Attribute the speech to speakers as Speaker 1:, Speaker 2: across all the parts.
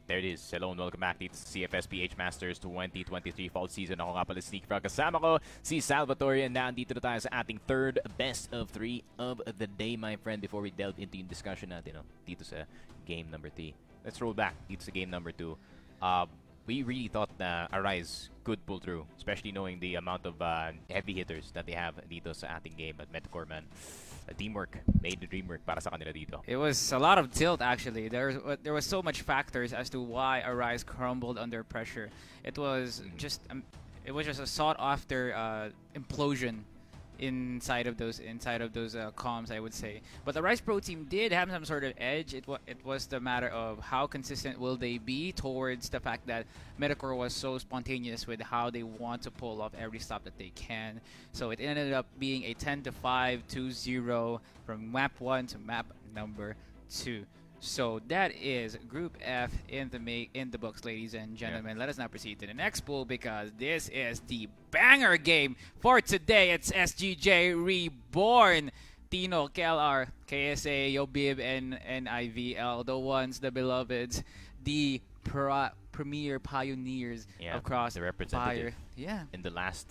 Speaker 1: There it is. Hello and welcome back dito sa CFS PH Masters 2023 Fall Season. Ako nga pala Sneak Frog. Kasama ko si Salvatore and nandito na tayo sa ating third best of 3 of the day, my friend. Before we delve into yung discussion natin dito sa game number 3. Let's roll back dito sa game number 2. We really thought na Arise could pull through, especially knowing the amount of heavy hitters that they have dito sa ating game at Metacore, man. Teamwork made the dream work para sa kanila dito.
Speaker 2: It was a lot of tilt, actually. There was so much factors as to why Arise crumbled under pressure. It was just a sought after implosion inside of those comms, I would say. But the Rise Pro team did have some sort of edge. It was the matter of how consistent will they be towards the fact that Metacore was so spontaneous with how they want to pull off every stop that they can. So it ended up being a 10-5, 2-0 from map 1 to map number 2. So that is Group F in the books, ladies and gentlemen. Let us now proceed to the next pool because this is the banger game for today. It's SGJ Reborn. Tino, KLR, KSA, Yobib, and NIVL, the ones, the beloveds, the premier pioneers across
Speaker 1: the representative.
Speaker 2: Yeah.
Speaker 1: In the last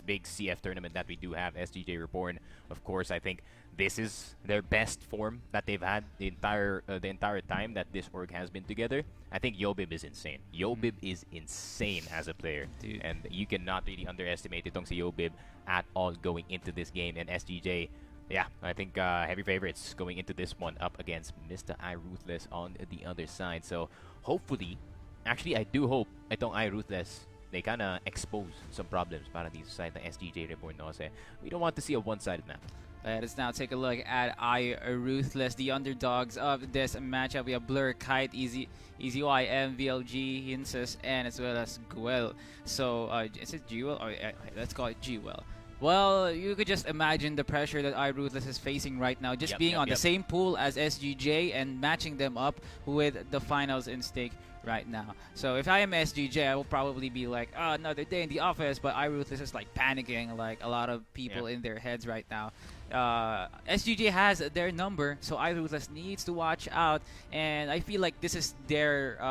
Speaker 1: big CF tournament that we do have, SGJ Reborn, of course, I think this is their best form that they've had the entire time that this org has been together. I think Yobib is insane. Yobib is insane as a player.
Speaker 2: Dude.
Speaker 1: And you cannot really underestimate itong si Yobib at all going into this game. And SGJ, yeah, I think heavy favorites going into this one up against Mr. iRUTHLESS on the other side. So hopefully, actually I do hope itong iRUTHLESS, they kind of expose some problems para dito sa side ng SGJ Reborn. No? Kasi we don't want to see a one-sided map.
Speaker 2: Let us now take a look at iRUTHLESS, the underdogs of this matchup. We have Blur, Kite, Easy Y, MVLG, Hinsus, and as well as Guel. So, is it Gwel? Or, let's call it Gwel. Well, you could just imagine the pressure that iRUTHLESS is facing right now, just being on the same pool as SGJ and matching them up with the finals in stake right now. So if I am SGJ, I will probably be like, oh, another day in the office, but iRUTHLESS is like panicking, like a lot of people in their heads right now. SGJ has their number, so iRUTHLESS needs to watch out, and I feel like this is their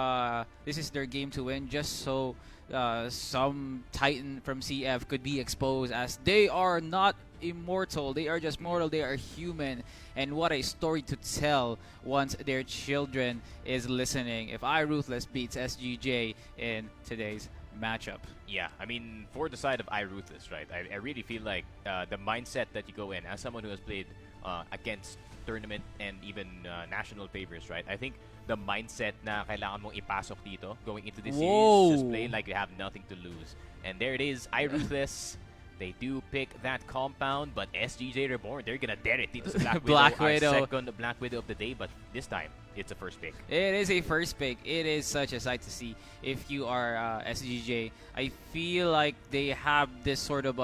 Speaker 2: game to win, just so some Titan from CF could be exposed, as they are not immortal, they are just mortal, they are human, and what a story to tell once their children is listening if iRUTHLESS beats SGJ in today's matchup.
Speaker 1: Yeah, I mean, for the side of iRUTHLESS, right, I really feel like the mindset that you go in as someone who has played against tournament and even national favors, right, I think the mindset na kailangan mong ipasok dito going into this series, just play like you have nothing to lose. And there it is, iRUTHLESS. They do pick that compound, but SGJ Reborn, they're gonna dare it dito sa Black Widow. Our second Black Widow of the day, but this time, it's a first pick.
Speaker 2: It is a first pick. It is such a sight to see if you are SGJ. I feel like they have this sort of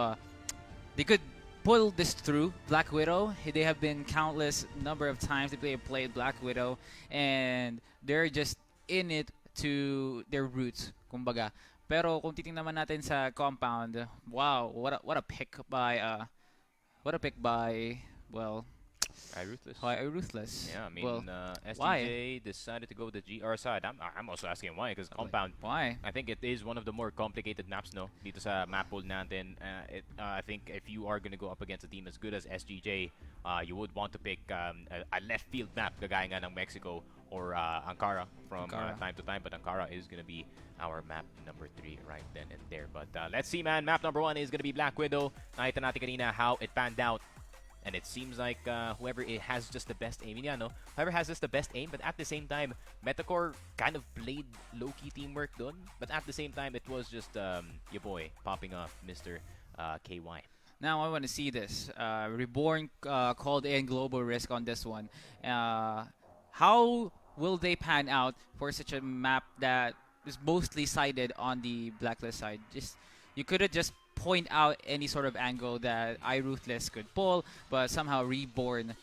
Speaker 2: they could pull this through Black Widow. They have been countless number of times that they have played Black Widow, and they're just in it to their roots, kumbaga. Pero kung titingnan naman natin sa compound, wow, what a pick by well, iRUTHLESS.
Speaker 1: Yeah, I mean,
Speaker 2: well,
Speaker 1: SGJ
Speaker 2: why?
Speaker 1: decided to go with the GR side. I'm also asking why, because compound.
Speaker 2: Why?
Speaker 1: I think it is one of the more complicated maps, no? Dito sa map pool natin. I think if you are gonna go up against a team as good as SGJ, you would want to pick a left field map, kagaya nga ng Mexico or Ankara from time to time. But Ankara is gonna be our map number 3 right then and there. But let's see, man. Map number 1 is gonna be Black Widow. Nakita natin kanina how it panned out. And it seems like whoever has just the best aim, whoever has just the best aim, but at the same time, Metacore kind of played low-key teamwork dun. But at the same time, it was just your boy popping off, Mr. KY.
Speaker 2: Now I want to see this. Reborn called in global risk on this one. How will they pan out for such a map that is mostly sided on the Blacklist side? You could have just point out any sort of angle that iRUTHLESS could pull, but somehow Reborn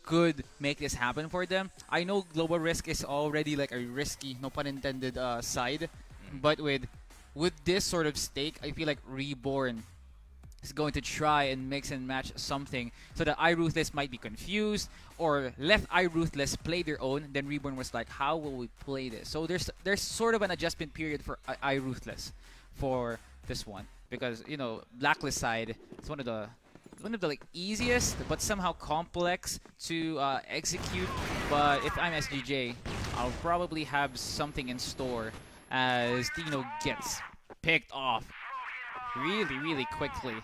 Speaker 2: could make this happen for them. I know Global Risk is already like a risky, no pun intended, side, but with this sort of stake, I feel like Reborn is going to try and mix and match something so that iRUTHLESS might be confused or left iRUTHLESS play their own. Then Reborn was like, how will we play this? So there's sort of an adjustment period for iRUTHLESS for this one, because you know Blacklist side is one of the like easiest but somehow complex to execute. But if I'm SGJ, I'll probably have something in store as Tino gets picked off really quickly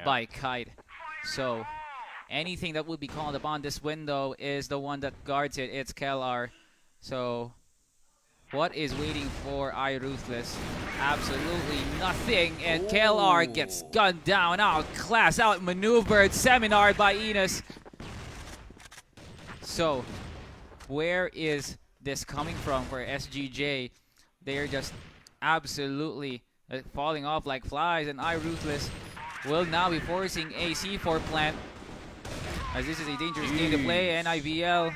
Speaker 2: by Kite. So anything that would be called upon this window is the one that guards it. It's KLR. So what is waiting for iRUTHLESS? Absolutely nothing. And KLR gets gunned down, outclassed, outmaneuvered, seminared by Enos. So where is this coming from for SGJ? They're just absolutely falling off like flies, and iRUTHLESS will now be forcing a C4 plant, as this is a dangerous game to play. NIVL.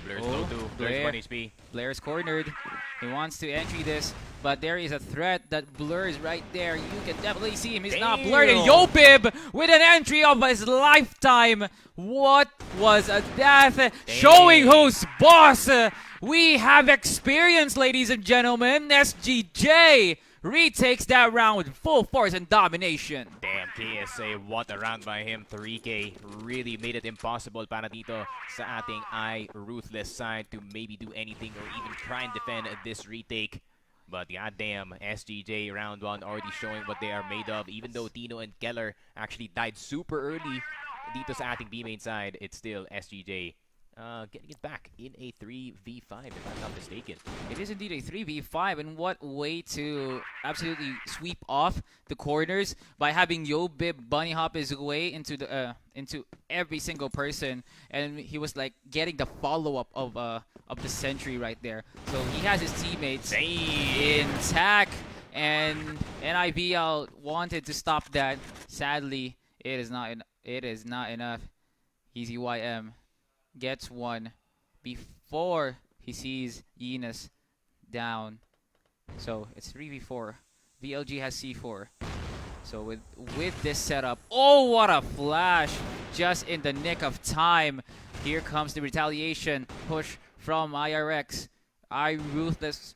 Speaker 1: Blair's low too. Blair's 1 HP.
Speaker 2: Blair's cornered. He wants to entry this, but there is a threat that Blur is right there. You can definitely see him. He's not blurred. And YoBib with an entry of his lifetime. What was a death? Showing who's boss. We have experience, ladies and gentlemen. SGJ retakes that round with full force and domination.
Speaker 1: Damn, KSA, what a round by him. 3K really made it impossible para dito sa ating iRUTHLESS side to maybe do anything or even try and defend this retake. But goddamn, SGJ round 1 already showing what they are made of. Even though Tino and Keller actually died super early dito sa ating B-main side, it's still SGJ getting it back in a 3v5, if I'm not mistaken.
Speaker 2: It is indeed a 3v5, and what way to absolutely sweep off the corners by having YoBib bunny hop his way into the into every single person, and he was like getting the follow-up of the sentry right there. So he has his teammates intact, and NIVL wanted to stop that. Sadly, it is not enough. Easy YM gets one before he sees Enos down. So it's 3v4. VLG has C4. So with this setup, oh, what a flash! Just in the nick of time. Here comes the retaliation push from IRX. iRUTHLESS.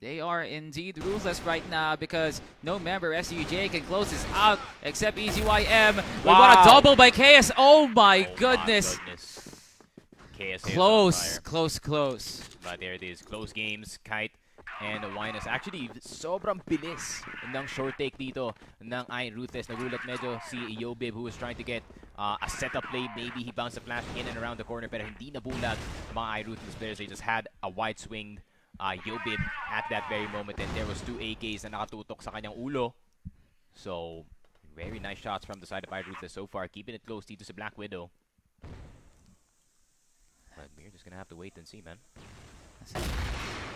Speaker 2: They are indeed ruthless right now because no member SGJ can close this out except EasyYM. We want a double by KS. Oh my goodness.
Speaker 1: KSA
Speaker 2: Close.
Speaker 1: But there it is. Close games. Kite and Winus. Actually, sobrang bilis ng short take dito ng iRUTHLESS. Nagulat medyo si YoBib, who was trying to get a setup play. Maybe he bounced a flash in and around the corner, pero hindi nabulag mga iRUTHLESS players. They just had a wide swing YoBib at that very moment, and there was 2 AKs na nakatutok sa kanyang ulo. So, very nice shots from the side of iRUTHLESS so far, keeping it close dito sa Black Widow. But we're just gonna have to wait and see, man.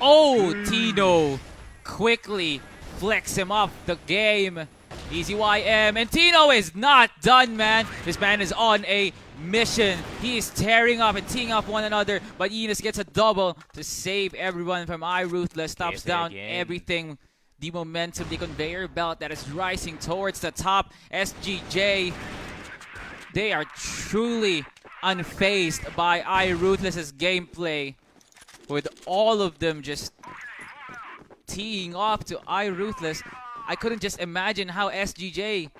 Speaker 2: Oh, Tino quickly flicks him off the game. EasyYM, and Tino is not done, man. This man is on a mission. He is tearing up and teeing up one another, but Enos gets a double to save everyone from iRUTHLESS. Stops down everything. The momentum, the conveyor belt that is rising towards the top. SGJ, they are truly unfazed by iRUTHLESS's gameplay, with all of them just teeing off to iRUTHLESS. I couldn't just imagine how SGJ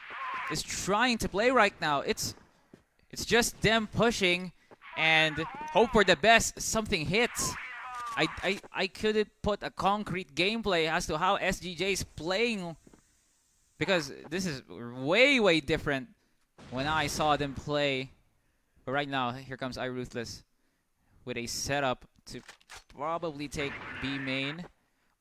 Speaker 2: is trying to play right now. It's just them pushing and hope for the best. Something hits. I couldn't put a concrete gameplay as to how SGJ is playing, because this is way different when I saw them play. But right now, here comes iRUTHLESS with a setup to probably take B main,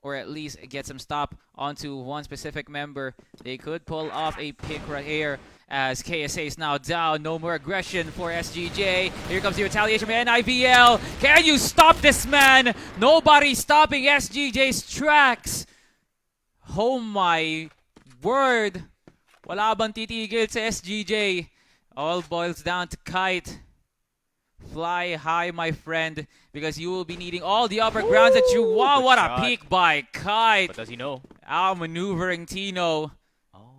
Speaker 2: or at least get some stop onto one specific member. They could pull off a pick right here as KSA is now down. No more aggression for SGJ. Here comes the retaliation from NIVL. Can you stop this man? Nobody stopping SGJ's tracks. Oh my word. Wala bang titigil sa SGJ? All boils down to Kite. Fly high, my friend, because you will be needing all the upper grounds that you want. What a peek by Kite.
Speaker 1: But does he know?
Speaker 2: Outmaneuvering Tino.
Speaker 1: Oh,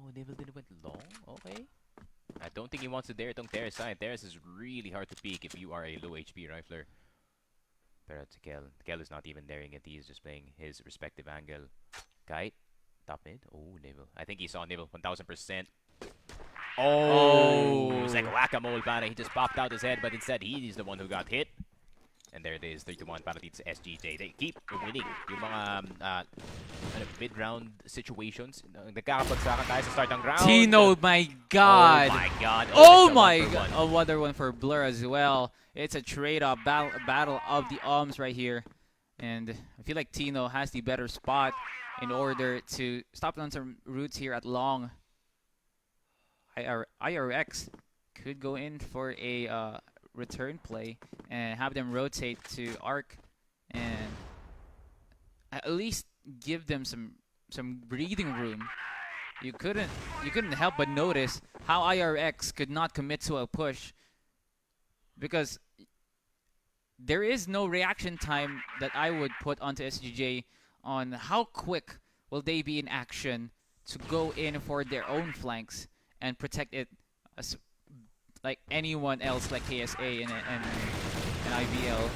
Speaker 1: don't think he wants to dare itong Terrace side. Terrace is really hard to peek if you are a low HP rifler. Pero Kel is not even daring it. He's just playing his respective angle. Kite, top mid. Oh, Nibble. I think he saw Nibble 1000%. Oh, it's like whack-a-mole, para. He just popped out his head, but instead he's the one who got hit. And there it is, 3-1 para dito sa SGJ. They keep winning yung mga mid-round situations. Nagkakapagsakan tayo sa start ng round.
Speaker 2: Tino, my God.
Speaker 1: Oh my God.
Speaker 2: Oh my God. Another one for Blur as well. It's a trade-off battle of the arms right here. And I feel like Tino has the better spot in order to stop on some routes here at long. iRUTHLESS could go in for a return play and have them rotate to arc and at least give them some breathing room. You couldn't help but notice how iRUTHLESS could not commit to a push because there is no reaction time that I would put onto SGJ on how quick will they be in action to go in for their own flanks and protect it as like anyone else, like KSA and IVL.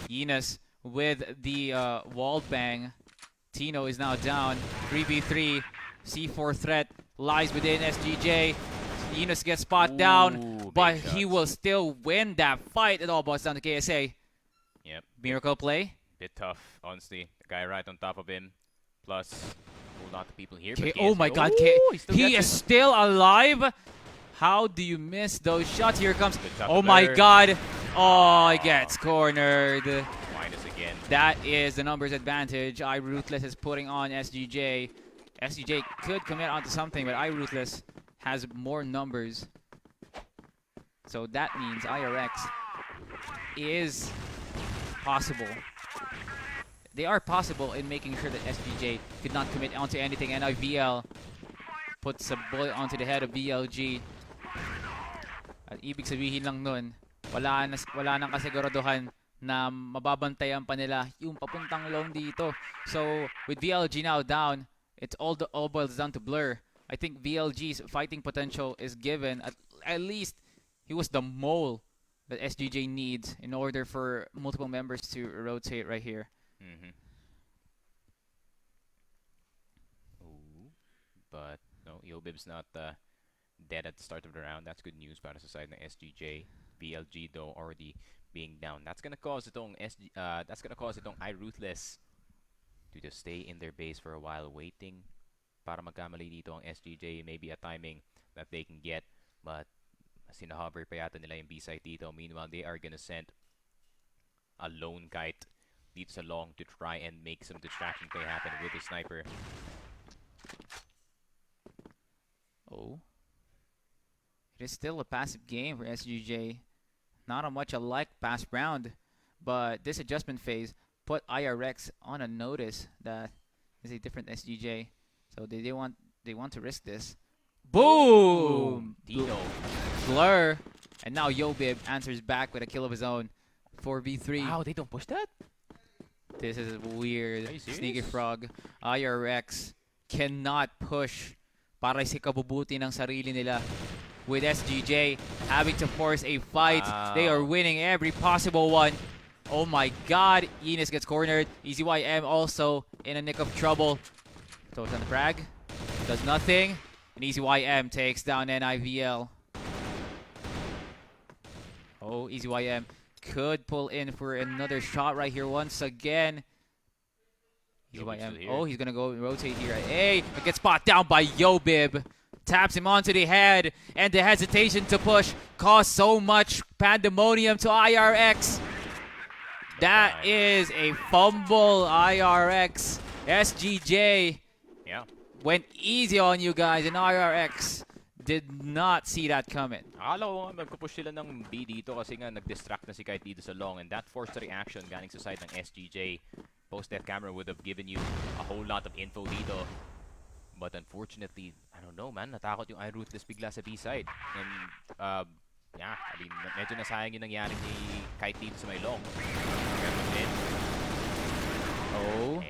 Speaker 2: Yinas with the wall bang. Tino is now down. 3v3. C4 threat lies within SGJ. Yinas gets spot down, but he will still win that fight. It all boils down to KSA.
Speaker 1: Yep.
Speaker 2: Miracle play.
Speaker 1: Bit tough, honestly. The guy right on top of him. Plus, a whole lot of people here.
Speaker 2: Oh my God. He is still alive. How do you miss those shots? Here comes. Oh my God. Oh, he gets cornered.
Speaker 1: Minus again.
Speaker 2: That is the numbers advantage iRUTHLESS is putting on SGJ. SGJ could commit onto something, but iRUTHLESS has more numbers. So that means iRUTHLESS is possible. They are possible in making sure that SGJ could not commit onto anything, and IVL puts a bullet onto the head of VLG. At ibig sabihin lang nun, wala nang kasiguraduhan na mababantayan pa nila yung papuntang long dito. So with VLG now down, it's all boils down to Blur. I think VLG's fighting potential is given. At least he was the mole that SGJ needs in order for multiple members to rotate right here.
Speaker 1: Ooh, but no, Yobib's not dead at the start of the round. That's good news para sa side ng SGJ. VLG though already being down. That's gonna cause itong iRUTHLESS to just stay in their base for a while, waiting para magkamali dito ang SGJ. Maybe a timing that they can get, but sinahover pa yata nila yung B-side dito. Meanwhile, they are gonna send a lone kite dito sa long to try and make some distraction play happen with the sniper.
Speaker 2: Oh. It is still a passive game for SGJ. Not a much alike past round, but this adjustment phase put iRUTHLESS on a notice that is a different SGJ. So they want to risk this. Boom!
Speaker 1: Tino.
Speaker 2: Blur. And now Yobib answers back with a kill of his own. 4v3.
Speaker 1: Wow, they don't push that?
Speaker 2: This is weird. Sneaky
Speaker 1: serious?
Speaker 2: frog. iRUTHLESS cannot push para sa kabubuti ng sarili nila. With SGJ having to force a fight.
Speaker 1: Wow.
Speaker 2: They are winning every possible one. Oh my God. Enos gets cornered. EasyYM also in a nick of trouble. Throws on the frag. Does nothing. And EasyYM takes down NIVL. Oh, EasyYM could pull in for another shot right here once again. EasyYM. Oh, he's going to go rotate here. Hey, it gets spot down by Yobib. Taps him onto the head, and the hesitation to push caused so much pandemonium to iRUTHLESS. That is a fumble, iRUTHLESS. SGJ went easy on you guys, and iRUTHLESS did not see that coming.
Speaker 1: Akala ko nga magpupush sila ng B dito kasi nga nag-distract na si Kite dito sa long, and that forced the reaction galing sa side ng SGJ. Post-death camera would have given you a whole lot of info dito. But unfortunately, I don't know, man. Natakot yung iRUTHLESS bigla sa B-side. And, yeah, I mean, medyo nasayang yung nangyari ni Kite dito sa may long.
Speaker 2: Oh,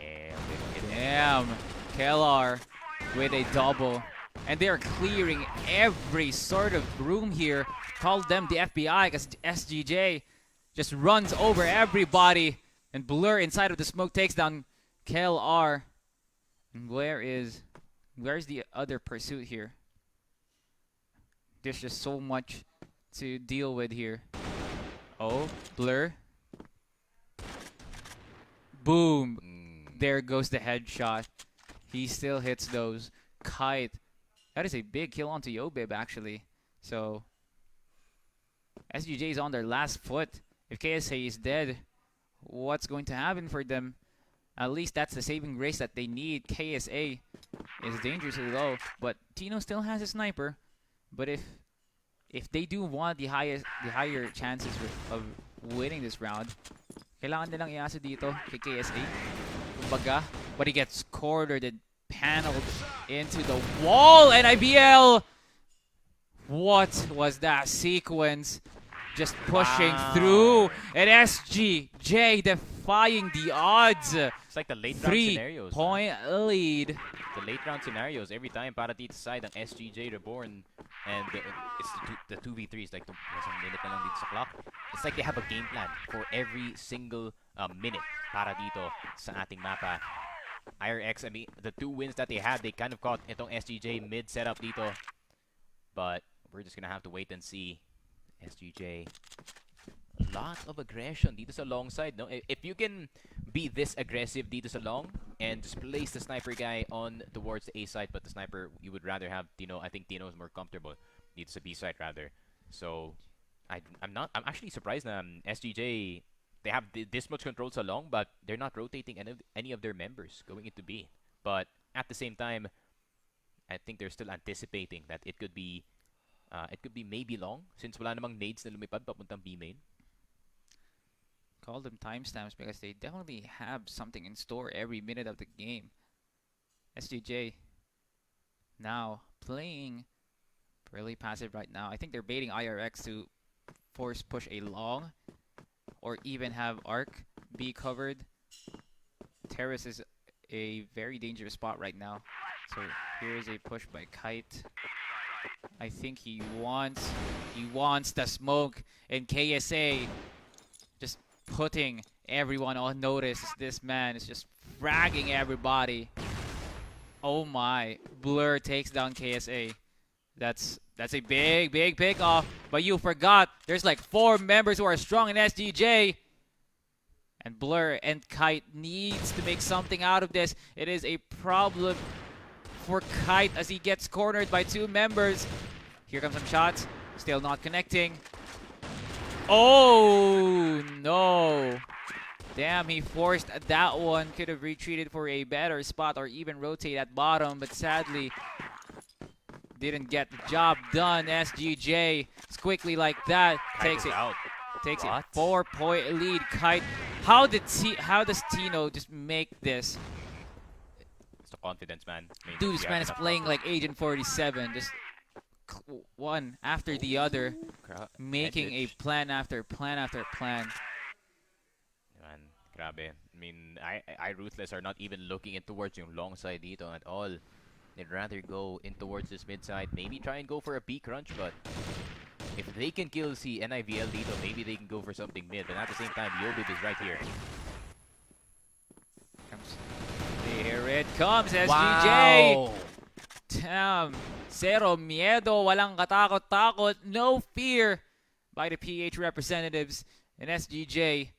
Speaker 2: damn. Kellar with a double. And they're clearing every sort of room here. Call them the FBI because SGJ just runs over everybody. And Blur inside of the smoke takes down KLR. And where's the other pursuit here? There's just so much to deal with here. Oh, Blur. Boom. There goes the headshot. He still hits those. Kite. That is a big kill onto Yobib, actually. So, SGJ is on their last foot. If KSA is dead, what's going to happen for them? At least that's the saving grace that they need. KSA is dangerously low, but Tino still has a sniper. But if they do want the higher chances of winning this round, kailangan nilang iasa dito kay KSA. Kumbaga, but he gets cornered and paneled into the wall, and IBL. What was that sequence? Just pushing through, and SGJ defying the odds.
Speaker 1: It's like the late round scenarios.
Speaker 2: 3-point lead.
Speaker 1: The late round scenarios every time para dito side ng SGJ Reborn, and it's the 2v3 is like nasa minute na lang dito sa clock. It's like they have a game plan for every single minute para dito sa ating mapa. IRX, I mean, the 2 wins that they had, they kind of caught itong SGJ mid setup dito. But we're just gonna have to wait and see. SGJ, a lot of aggression dito sa long side, no? If you can be this aggressive dito sa long and just place the sniper guy on towards the A side, but the sniper you would rather have Tino. I think Tino is more comfortable dito sa B side rather. So I'm actually surprised na SGJ, they have this much control so long, but they're not rotating any of their members going into B. But at the same time, I think they're still anticipating that it could be maybe long since wala namang nades na lumipad papuntang B main.
Speaker 2: Call them timestamps because they definitely have something in store every minute of the game. SGJ now playing really passive right now. I think they're baiting IRX to force push a long or even have Arc be covered. Terrace is a very dangerous spot right now. So here's a push by Kite. I think he wants the smoke, and KSA just putting everyone on notice. This man is just fragging everybody. Oh my, Blur takes down KSA. That's a big pick off, but you forgot there's like 4 members who are strong in SGJ. And Blur and Kite needs to make something out of this. It is a problem for Kite as he gets cornered by 2 members. Here comes some shots. Still not connecting. Oh no. Damn, he forced that one. Could have retreated for a better spot or even rotate at bottom, but sadly didn't get the job done. SGJ quickly like that takes it out. Takes a 4-point lead. Kite. How does Tino just make this?
Speaker 1: It's the confidence, man. I mean,
Speaker 2: dude, this man is playing like Agent 47, just one after the other, making a plan after plan after plan.
Speaker 1: Man, grabe. I mean, iRUTHLESS are not even looking in towards yung long side dito at all. They'd rather go in towards this mid side, maybe try and go for a B crunch, but if they can kill si NIVL dito, maybe they can go for something mid. But at the same time, Yobib is right here.
Speaker 2: Here it comes, SGJ!
Speaker 1: Wow.
Speaker 2: Damn. Zero miedo, walang katakot-takot, no fear by the PH representatives. And SGJ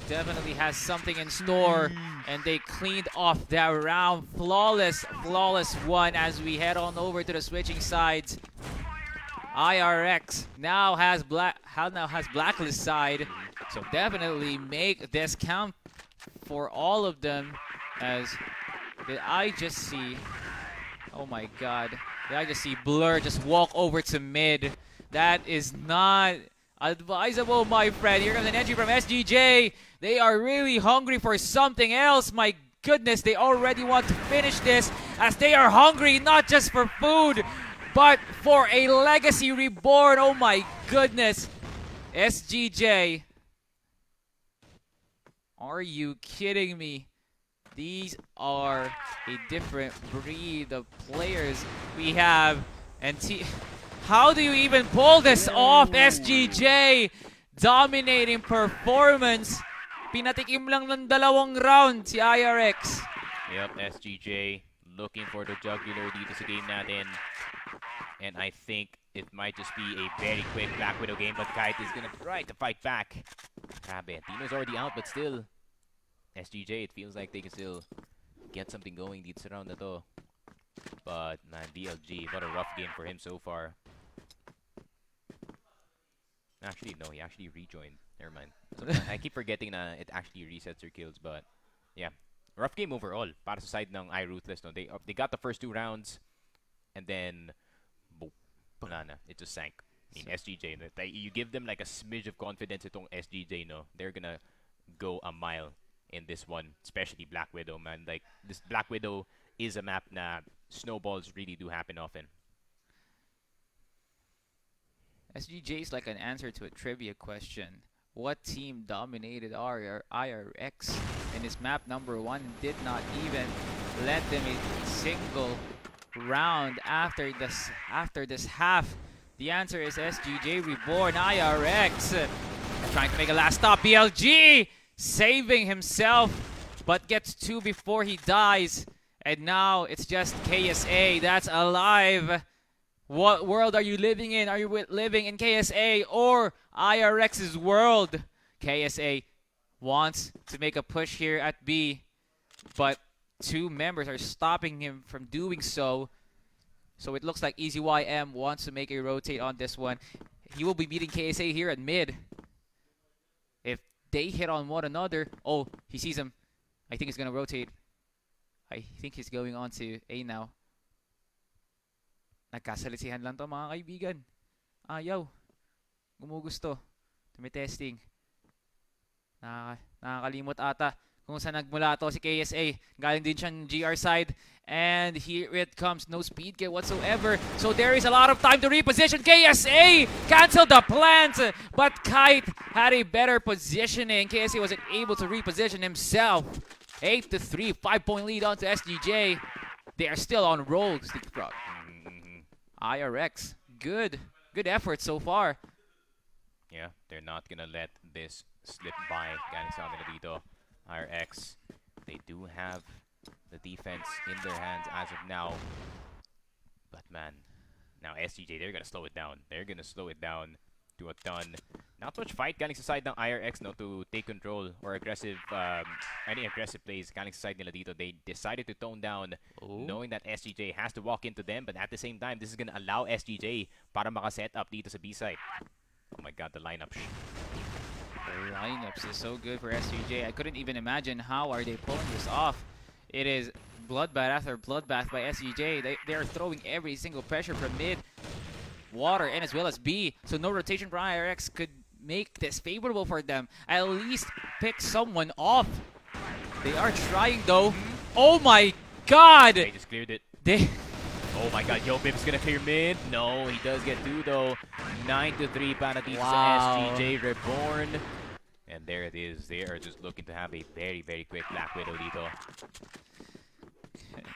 Speaker 2: definitely has something in store, and they cleaned off that round. Flawless one as we head on over to the switching sides. IRX now has Blacklist side, so definitely make this count for all of them. As did I just see? Oh my God! Did I just see Blur just walk over to mid? That is not advisable, my friend. Here comes an entry from SGJ. They are really hungry for something else. My goodness, they already want to finish this, as they are hungry not just for food, but for a legacy reborn. Oh my goodness. SGJ. Are you kidding me? These are a different breed of players we have. And how do you even pull this off, SGJ? Dominating performance. Pinatikim lang ng dalawang round si IRX.
Speaker 1: Yep, SGJ looking for the jugular dito sa game natin. And I think it might just be a very quick Black Widow game, but Kite is gonna try to fight back. Grabe, Tino's already out, but still, SGJ, it feels like they can still get something going dito sa round na to. But man, VLG, what a rough game for him so far. Actually, no, he actually rejoined. Never mind. I keep forgetting that it actually resets your kills, but yeah. Rough game overall para sa side ng iRUTHLESS. No? They got the first 2 rounds, and then boom, wala na. It just sank. I mean, SGJ, you give them like a smidge of confidence itong SGJ, no? They're gonna go a mile in this one, especially Black Widow, man. Like, this Black Widow is a map na snowballs really do happen often.
Speaker 2: SGJ is like an answer to a trivia question. What team dominated IRX in this map number 1 and did not even let them a single round after this half? The answer is SGJ REBORN. IRX trying to make a last stop. BLG saving himself, but gets 2 before he dies. And now it's just KSA that's alive. What world are you living in? Are you living in KSA or IRX's world? KSA wants to make a push here at B, but 2 members are stopping him from doing so. So it looks like EasyYM wants to make a rotate on this one. He will be beating KSA here at mid. If they hit on one another, oh, he sees him. I think he's going to rotate. I think he's going on to A now. Nagkasalisihan lang to, mga kaibigan. Ayaw. Gumugusto. Tumitesting. Nakakalimot ata kung saan nagmula to si KSA. Galing din siyang GR side. And here it comes. No speed kit whatsoever. So there is a lot of time to reposition. KSA canceled the plans. But Kite had a better positioning. KSA wasn't able to reposition himself. 8-3. 5-point lead on to SGJ. They are still on roll, Sticky Frog. IRX, good effort so far.
Speaker 1: Yeah, they're not gonna let this slip by. Galing sa kanila dito. IRX, they do have the defense in their hands as of now. But man, now SGJ, they're gonna slow it down. They're gonna slow it down to a ton. Not much fight galing sa side ng IRX, no, to take control or aggressive, any aggressive plays galing sa side nila dito. They decided to tone down, knowing that SGJ has to walk into them, but at the same time, this is gonna allow SGJ para makaset up dito sa B side. Oh my god, the lineup.
Speaker 2: The lineups is so good for SGJ. I couldn't even imagine how are they pulling this off. It is bloodbath after bloodbath by SGJ. They are throwing every single pressure from mid, water, and as well as B. So no rotation for IRX could make this favorable for them. At least pick someone off. They are trying though. Oh my god!
Speaker 1: They just cleared it. Oh my god, Bib's gonna clear mid. No, he does get 2 though. 9-3 para dito sa SGJ REBORN. And there it is. They are just looking to have a very, very quick Black Widow dito.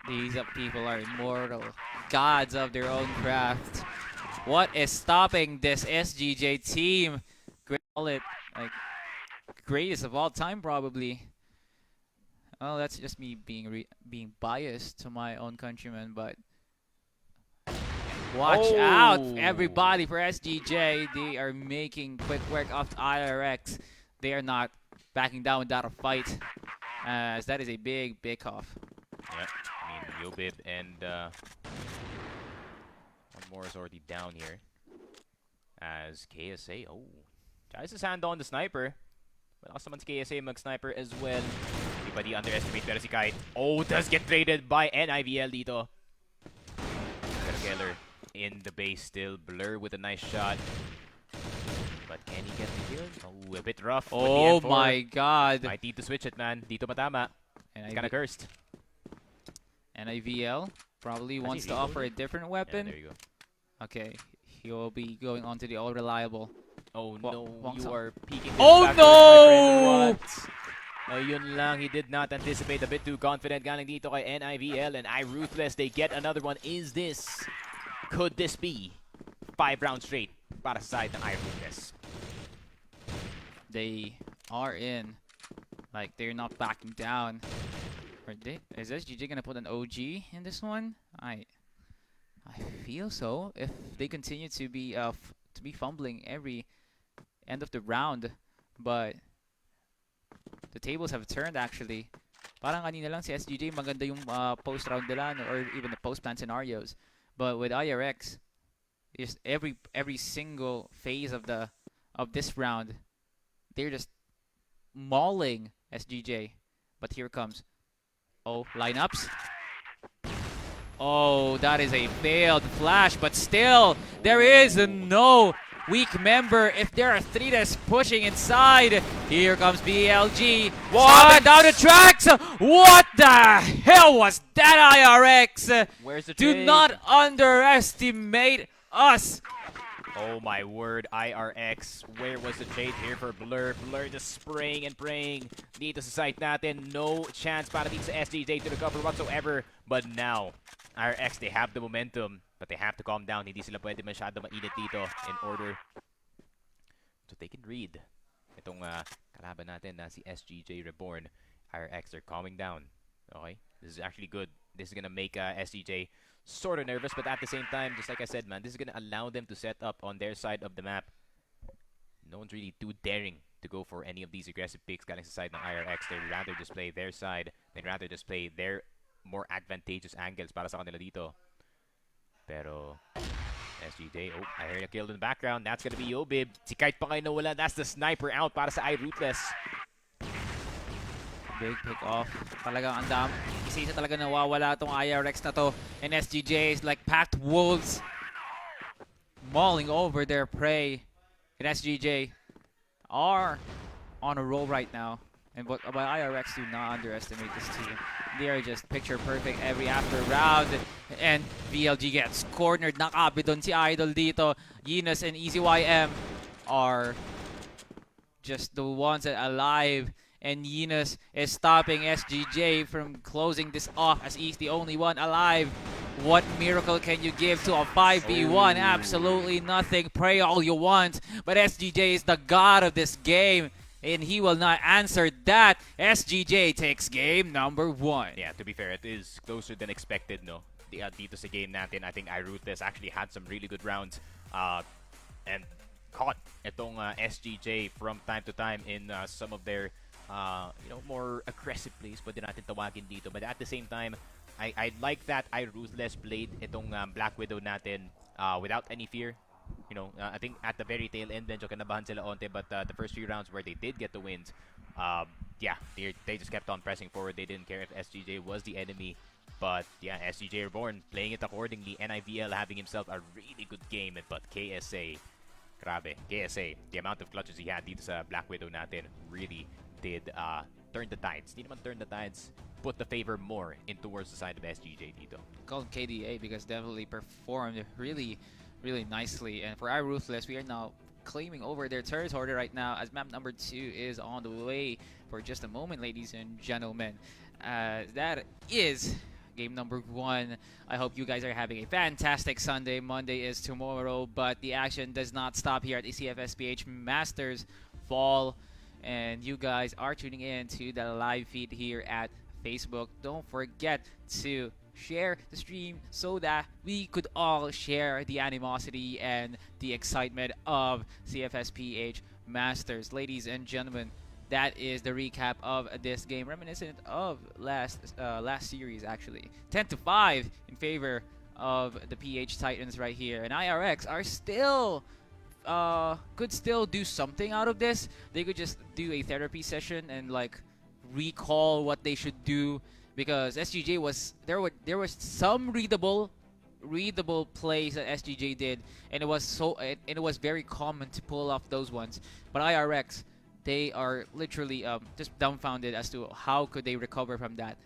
Speaker 2: These people are immortal. Gods of their own craft. What is stopping this SGJ team? Call it like greatest of all time, probably. Well, that's just me being biased to my own countrymen, but watch out, everybody, for SGJ. They are making quick work of IRX. They are not backing down without a fight, as that is a big cough.
Speaker 1: Yep, I mean, Bib and one more is already down here. As KSA, tries his hand on the sniper. But also si KSA mag-sniper as well. Everybody underestimate pero si Kite. Does get traded by NIVL dito. Pero Keller in the base still. Blur with a nice shot. But can he get the kill? A bit rough.
Speaker 2: Oh my god.
Speaker 1: Might need to switch it, man. Dito matama. It's kinda cursed.
Speaker 2: NIVL probably wants to offer a different weapon.
Speaker 1: Yeah, there you go.
Speaker 2: Okay, he will be going on to the all reliable.
Speaker 1: Oh no, you are peeking.
Speaker 2: Oh no!
Speaker 1: Ayun lang, he did not anticipate, a bit too confident galing dito kay NIVL, and iRUTHLESS, they get another one. Could this be 5 rounds straight para sa side ng iRUTHLESS?
Speaker 2: They are in. Like, they're not backing down. Is SGJ gonna put an OG in this one? I feel so. If they continue to be fumbling every end of the round, but the tables have turned actually. Parang kanina lang si SGJ maganda yung post round nila or even the post plan scenarios, but with IRX, just every single phase of this round, they're just mauling SGJ. But here comes. Oh, lineups. Oh, that is a failed flash, but still, there is no weak member if there are 3 that's pushing inside. Here comes BLG. What? Down the tracks! What the hell was that, IRX?
Speaker 1: Where's the
Speaker 2: Do
Speaker 1: trade?
Speaker 2: not underestimate us.
Speaker 1: Oh my word, IRX. Where was the trade here for Blur? Blur just spraying and praying. Dito sa site natin, no chance para dito sa SGJ to recover whatsoever. But now, IRX, they have the momentum, but they have to calm down. Hindi sila pwede masyado mainit dito in order so they can read itong kalaban natin na si SGJ REBORN. IRX, they're calming down. Okay, this is actually good. This is gonna make SGJ sort of nervous, but at the same time, just like I said, man, this is gonna allow them to set up on their side of the map. No one's really too daring to go for any of these aggressive picks galing sa side ng IRX. They'd rather just play their side. They'd rather just play their more advantageous angles para sa kanila dito. Pero SGJ, oh, I heard a kill in the background. That's gonna be Yobib. Si Kite pa kayo nawala. That's the sniper out para sa iRUTHLESS.
Speaker 2: Big pick off. Talagang andam. Isa-isa talaga nawawala tong IRX na to. And SGJ is like packed wolves mauling over their prey. And SGJ are on a roll right now. And but IRX, do not underestimate this team. They are just picture perfect every after round. And VLG gets cornered. Nakabidon si Idol dito. Yenas and EasyYM are just the ones that are alive. And Yenas is stopping SGJ from closing this off as he's the only one alive. What miracle can you give to a 5v1? Absolutely nothing. Pray all you want. But SGJ is the god of this game. And he will not answer that. SGJ takes game number 1.
Speaker 1: Yeah, to be fair, it is closer than expected, no? Dito sa game natin, I think iRUTHLESS actually had some really good rounds. And caught itong SGJ from time to time in some of their more aggressive plays, pwede natin tawagin dito. But at the same time, I like that iRUTHLESS played itong Black Widow natin without any fear. I think at the very tail end, medyo kinabahan sila onte, but the first few rounds where they did get the wins, yeah, they just kept on pressing forward. They didn't care if SGJ was the enemy. But yeah, SGJ REBORN playing it accordingly. NIVL having himself a really good game, but KSA, grabe, KSA, the amount of clutches he had dito sa Black Widow natin really did turn the tides. Hindi naman turn the tides, put the favor more in towards the side of SGJ dito.
Speaker 2: Called KDA because definitely performed really nicely. And for iRUTHLESS, we are now claiming over their territory right now as map number 2 is on the way for just a moment, ladies and gentlemen. That is game number 1. I hope you guys are having a fantastic Sunday. Monday is tomorrow, but the action does not stop here at the CFS PH Masters Fall. And you guys are tuning in to the live feed here at Facebook. Don't forget to share the stream so that we could all share the animosity and the excitement of CFS PH Masters. Ladies and gentlemen, that is the recap of this game, reminiscent of last series actually. 10-5 in favor of the PH Titans right here, and IRX are still could still do something out of this. They could just do a therapy session and like recall what they should do, because SGJ was there was some readable plays that SGJ did, and it was very common to pull off those ones. But IRX, they are literally just dumbfounded as to how could they recover from that.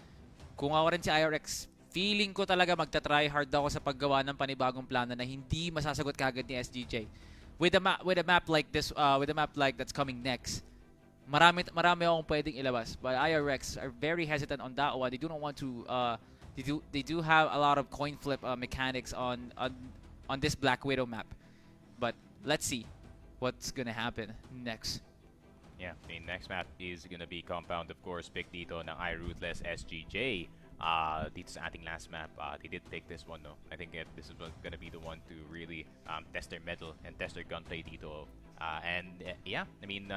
Speaker 2: Kung ako rin si IRX, feeling ko talaga magta-try hard ako sa paggawa ng panibagong plano na hindi masasagot kagad ni SGJ. With a map like this, with a map like that's coming next, marami akong pwedeng ilabas. But IRX are very hesitant on that one. They do not want to they do have a lot of coin flip mechanics on this Black Widow map. But let's see what's gonna happen next.
Speaker 1: Yeah, the next map is gonna be Compound, of course. Pick dito ng iRUTHLESS SGJ. Dito sa ating last map, they did pick this one, no? I think this is gonna be the one to really test their mettle and test their gunplay dito. Yeah, I mean,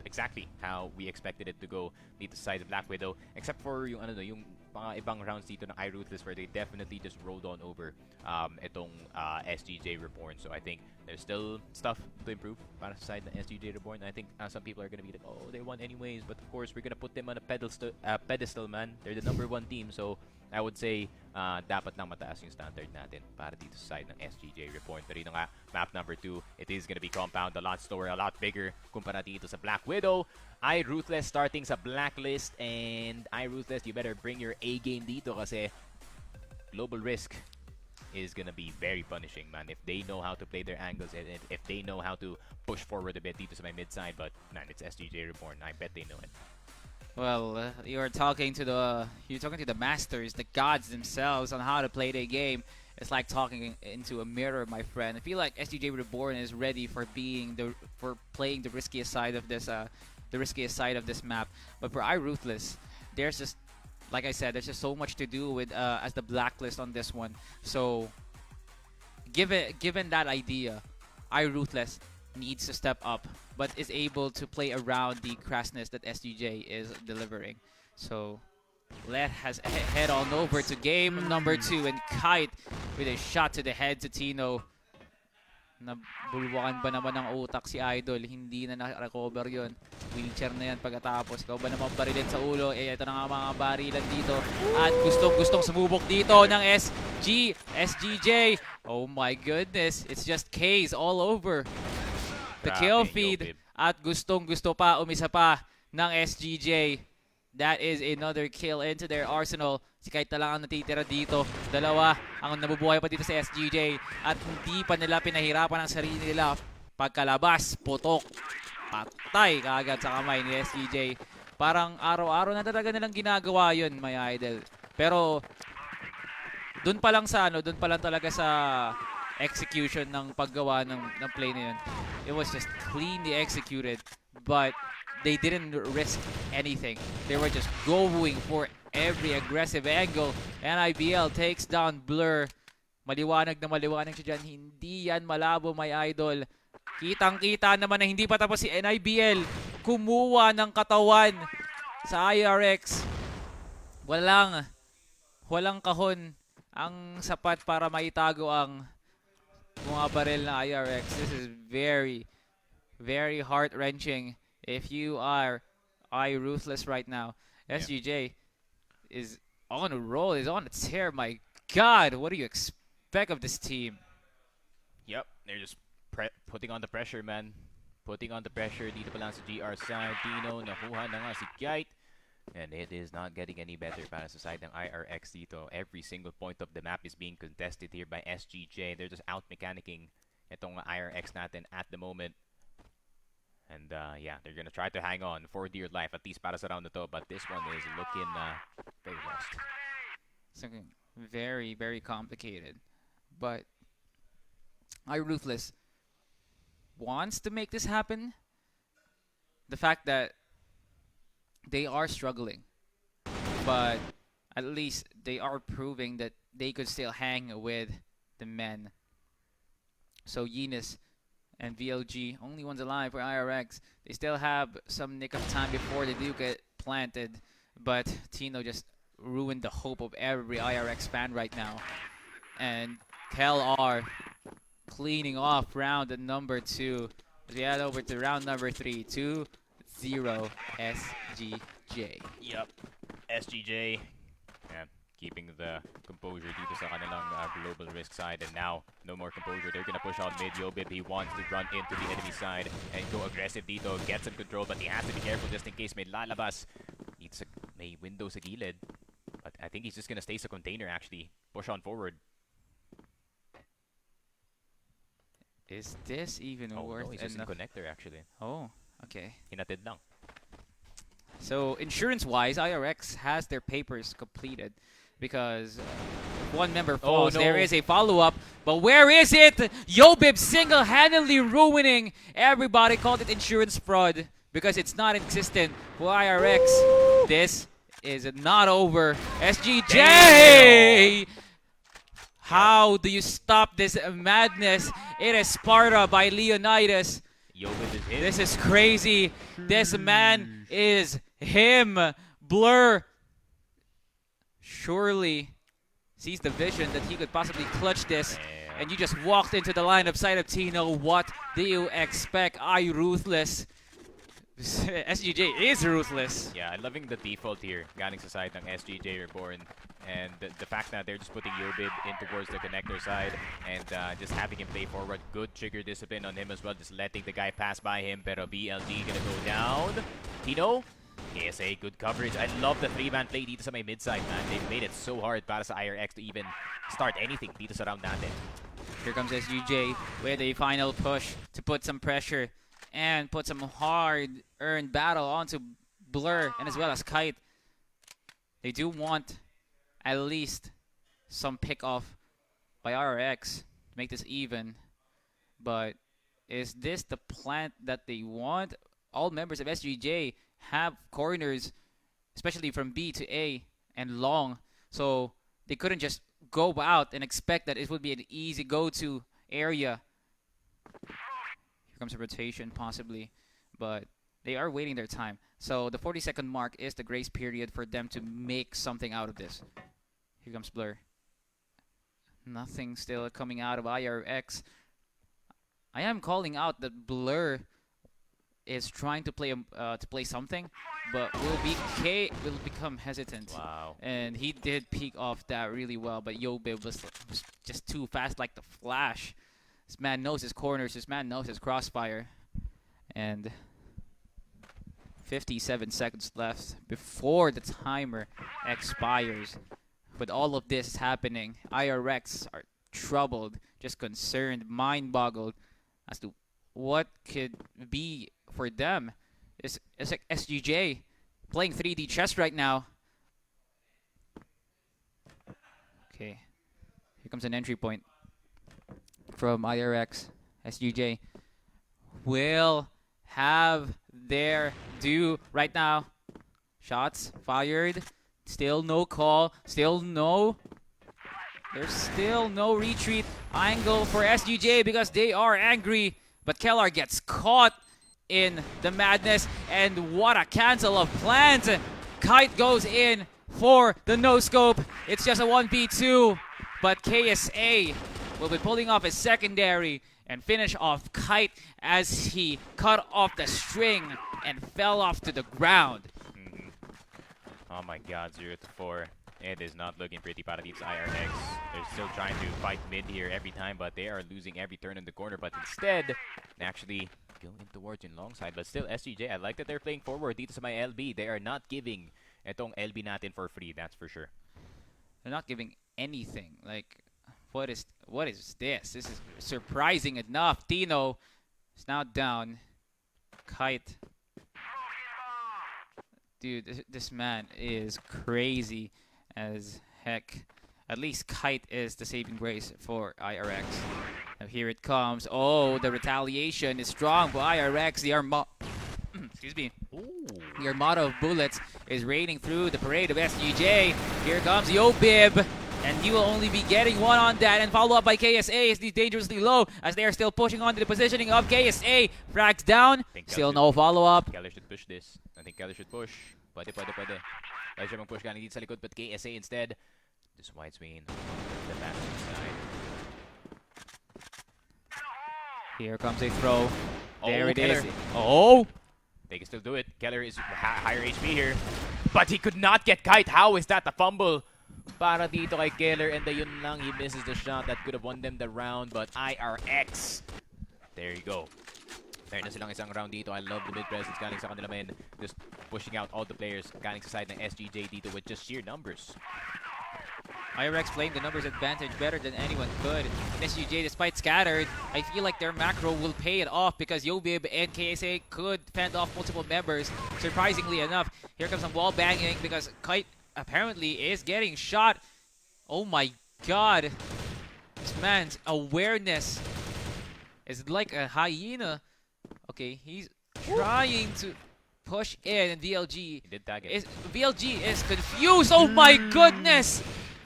Speaker 1: exactly how we expected it to go dito sa side of Black Widow. Except for yung, ano, yung mga ibang rounds dito ng iRUTHLESS where they definitely just rolled on over itong SGJ REBORN. So I think there's still stuff to improve para sa side ng SGJ REBORN. I think some people are gonna be like, oh, they won anyways. But of course, we're gonna put them on a pedestal, man. They're the #1 team. So I would say dapat nang mataas yung standard natin para dito sa side ng SGJ REBORN. Pero yun nga, map number 2, it is gonna be Compound, a lot slower, a lot bigger kumpara dito sa Black Widow. iRUTHLESS starting sa blacklist, and iRUTHLESS, you better bring your A game dito kasi global risk is gonna be very punishing, man, if they know how to play their angles and if they know how to push forward a bit dito sa my mid side. But man, it's SGJ REBORN. I bet they know it.
Speaker 2: Well, you're talking to the masters, the gods themselves, on how to play their game. It's like talking into a mirror, my friend. I feel like SGJ REBORN is ready for playing the riskiest side of this map. But for iRUTHLESS, there's just, like I said, there's just so much to do with as the blacklist on this one. So given that idea, iRUTHLESS needs to step up, but is able to play around the crassness that SGJ is delivering. So Let has head on over to game number 2, and Kite with a shot to the head to Tino. Nabulwakan ba naman ng utak si Idol? Hindi na na-recover yun. Wheelchair na yan pagkatapos. Ikaw ba naman barilin sa ulo? Eh, ito na nga mga barilan dito. At gustong sumubok dito ng SGJ. Oh my goodness. It's just K's all over the kill feed. At gusto pa, umisa pa ng SGJ. That is another kill into their arsenal. Si Kite na lang ang natitira dito. Dalawa ang nabubuhay pa dito sa SGJ. At hindi pa nila pinahirapan ang sarili nila. Pagkalabas, putok. Patay kaagad sa kamay ni SGJ. Parang araw-araw na talaga nilang ginagawa yun, my idol. Pero dun pa lang talaga sa execution ng paggawa ng play na yun. It was just cleanly executed. But they didn't risk anything. They were just going for every aggressive angle. NIBL takes down Blur. Maliwanag siya dyan. Hindi yan malabo, my idol. Kitang-kita naman na hindi pa tapos si NIBL. Kumuha ng katawan sa IRX. Walang kahon ang sapat para maitago ang mga baril na IRX. This is very, very heart-wrenching. If you are iRUTHLESS right now, SGJ is on a roll, is on a tear. My God, what do you expect of this team?
Speaker 1: Yep, they're just putting on the pressure, man. Putting on the pressure dito pa lang sa GR side. Tino, nakuha na nga si Kite. And it is not getting any better para sa side ng IRX dito. Every single point of the map is being contested here by SGJ. They're just out-mechanicking itong IRX natin at the moment. And yeah, they're gonna try to hang on for dear life, at least para sa round na to. But this one is looking very lost.
Speaker 2: Something very, very complicated. But iRUTHLESS wants to make this happen. The fact that they are struggling, but at least they are proving that they could still hang with the men. So Yenis and VLG, only ones alive for IRX. They still have some nick of time before they do get planted, but Tino just ruined the hope of every IRX fan right now. And KelR cleaning off round number 2. We head over to round number 3, 2-0 SGJ.
Speaker 1: Yep, SGJ. Yeah, keeping the composure dito sa kanilang global risk side, and now no more composure. They're gonna push out mid. Yobib, he wants to run into the enemy side and go aggressive dito, get some control, but he has to be careful just in case may lalabas. May window sa gilid, but I think he's just gonna stay sa container actually. Push on forward.
Speaker 2: Is this even worth
Speaker 1: no, he's just in connector actually.
Speaker 2: Oh, okay.
Speaker 1: Hinatid lang.
Speaker 2: So insurance-wise, IRX has their papers completed because if one member falls, there is a follow-up. But where is it? Yobib single-handedly ruining everybody. Called it insurance fraud because it's not existent for IRX.
Speaker 1: Woo!
Speaker 2: This is not over. SGJ!
Speaker 1: Damn.
Speaker 2: How do you stop this madness? It is Sparta by Leonidas.
Speaker 1: Yobib is hit.
Speaker 2: This is crazy. This man is him. Blur surely sees the vision that he could possibly clutch this.
Speaker 1: Man.
Speaker 2: And you just walked into the line of sight of Tino. What do you expect? iRUTHLESS. SGJ is ruthless.
Speaker 1: Yeah, I'm loving the default here. Galing sa side ng SGJ REBORN. And the fact that they're just putting Yobib in towards the connector side and just having him play forward. Good trigger discipline on him as well. Just letting the guy pass by him. Pero BLG gonna go down. Tino, KSA, good coverage. I love the 3-man play dito sa may mid-side, man. They've made it so hard para sa IRX to even start anything dito sa round natin.
Speaker 2: Here comes SGJ with a final push to put some pressure and put some hard-earned battle onto Blur and as well as Kite. They do want at least some pick-off by RX to make this even. But is this the plant that they want? All members of SGJ have corners, especially from B to A and long. So they couldn't just go out and expect that it would be an easy go-to area. Here comes a rotation possibly, but they are waiting their time. So the 40-second mark is the grace period for them to make something out of this. Here comes Blur. Nothing still coming out of IRX. I am calling out that Blur is trying to play something, but will become hesitant.
Speaker 1: Wow.
Speaker 2: And he did peek off that really well, but Yobib was just too fast like the Flash. This man knows his corners, this man knows his crossfire. And 57 seconds left before the timer expires. With all of this happening, IRX are troubled, just concerned, mind-boggled as to what could be for them. It's like SGJ playing 3D chess right now. Okay, here comes an entry point from IRX. SGJ will have their due right now. Shots fired. Still no call. There's still no retreat angle for SGJ because they are angry. But Kellar gets caught in the madness. And what a cancel of plans. Kite goes in for the no-scope. It's just a 1v2. But KSA will be pulling off his secondary and finish off Kite as he cut off the string and fell off to the ground.
Speaker 1: Oh my god, 0-4. It is not looking pretty para dito sa IRX. They're still trying to fight mid here every time, but they are losing every turn in the corner. But instead, they actually go in towards in long side. But still, SGJ, I like that they're playing forward dito sa my LB. They are not giving itong LB natin for free, that's for sure.
Speaker 2: They're not giving anything. Like, what is this? This is surprising enough. Tino is now down. Kite. Dude, this man is crazy as heck. At least Kite is the saving grace for IRX. Now here it comes. Oh, the retaliation is strong for IRX. The excuse me. The armada of bullets is raining through the parade of SGJ. Here comes Yobib. And you will only be getting one on that. And follow up by KSA as he's dangerously low as they are still pushing on to the positioning of KSA. Frags down. Still no follow up.
Speaker 1: Keller should push this. I think Keller should push. Pwede. Pwede siya mag-push galing dito sa likod, but KSA instead. This wide swing. The back side.
Speaker 2: Here comes a throw. There it
Speaker 1: Keller.
Speaker 2: is. Oh!
Speaker 1: They can still do it. Keller is higher HP here. But he could not get Kite. How is that a fumble? Para dito kay Keller, and yun lang, he misses the shot that could have won them the round. But IRX, there you go. Meron na silang isang round dito. I love the mid-presence galing sa kanila men. Just pushing out all the players galing sa side ng SGJ dito with just sheer numbers.
Speaker 2: iREX playing the numbers advantage better than anyone could. And SGJ, despite scattered, I feel like their macro will pay it off because Yobib and KSA could fend off multiple members, surprisingly enough. Here comes some wall banging because Kite apparently is getting shot. Oh my god. This man's awareness is like a hyena. Okay, he's trying to push in, and VLG
Speaker 1: He did tag it.
Speaker 2: VLG is confused. Oh my goodness!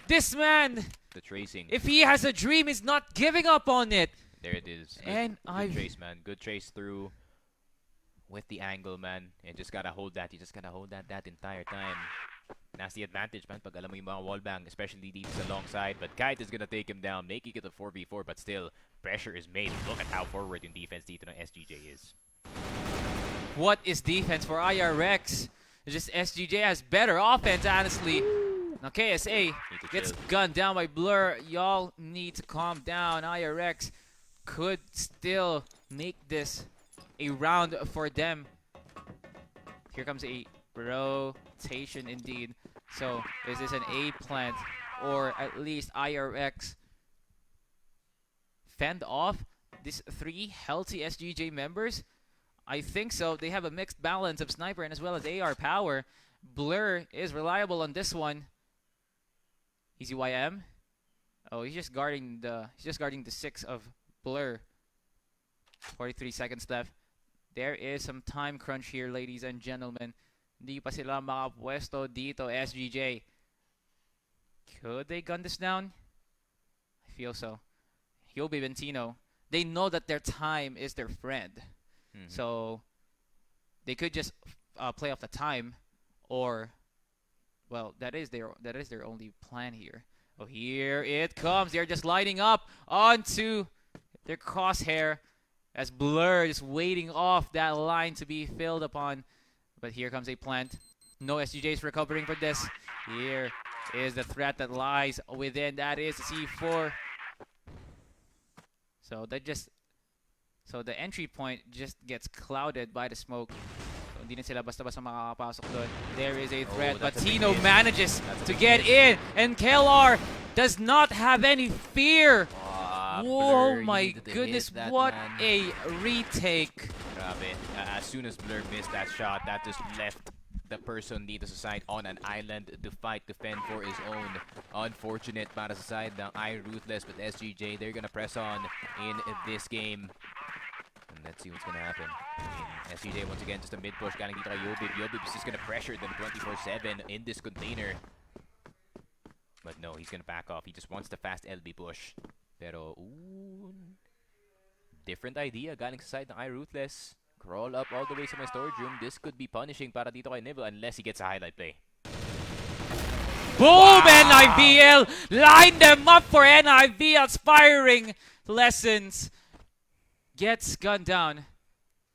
Speaker 2: This man,
Speaker 1: The tracing.
Speaker 2: if he has a dream, is not giving up on it.
Speaker 1: There it is.
Speaker 2: And
Speaker 1: good trace, man. Good trace through with the angle, man. And just gotta hold that. You just gotta hold that entire time. That's the advantage, man. Pag alam mo yung mga wall bang, especially these alongside. But Kite is gonna take him down, making it a 4v4. But still, pressure is made. Look at how forward in defense dito ng SGJ is.
Speaker 2: What is defense for iREX? It's just SGJ has better offense, honestly. Now KSA gets gunned down by Blur. Y'all need to calm down. iREX could still make this a round for them. Here comes a rotation indeed. So is this an A plant, or at least iREX fend off these 3 healthy SGJ members? I think so. They have a mixed balance of sniper and as well as AR power. Blur is reliable on this one. Easy YM. Oh, he's just guarding the 6 of Blur. 43 seconds left. There is some time crunch here, ladies and gentlemen. Hindi pa sila makapwesto dito, SGJ. Could they gun this down? I feel so. Yobi Ventino, they know that their time is their friend. So they could just play off the time, or, well, that is their only plan here. Oh, here it comes. They're just lining up onto their crosshair as Blur is waiting off that line to be filled upon. But here comes a plant. No SGJs recovering for this. Here is the threat that lies within. That is the C4. So the entry point just gets clouded by the smoke. So hindi na sila basta-basta makakapasok doon. There is a threat, but Tino manages to get in, and KLR does not have any fear. Whoa, my goodness, what a retake.
Speaker 1: Grabe. As soon as Blur missed that shot, that just left the person dito sa side on an island to fight, to fend for his own. Unfortunate para sa side ng iRUTHLESS, but SGJ, they're gonna press on in this game. And let's see what's gonna happen. SGJ once again, just a mid push galing dito kay Yobib. Yobib is just gonna pressure them 24/7 in this container. But no, he's gonna back off. He just wants the fast LB push. Pero, ooh, different idea galing sa side ng iRUTHLESS. Crawl up all the way to my storage room. This could be punishing para dito kay Nibble unless he gets a highlight play.
Speaker 2: Boom! Wow. NIVL! Line them up for NIVL's firing lessons. Gets gunned down,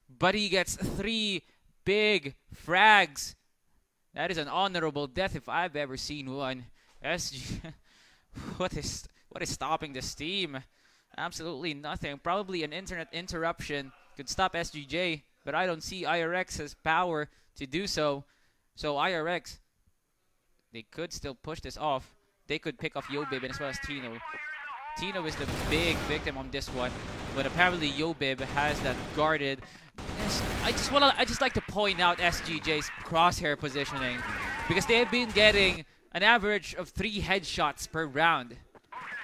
Speaker 2: but he gets 3 big frags. That is an honorable death if I've ever seen one. SG, what is stopping this team? Absolutely nothing. Probably an internet interruption could stop SGJ, but I don't see iREX's power to do so. So iREX, they could still push this off. They could pick off Yobib and as well as Tino. Tino is the big victim on this one, but apparently Yobib has that guarded. I just like to point out SGJ's crosshair positioning, because they have been getting an average of 3 headshots per round.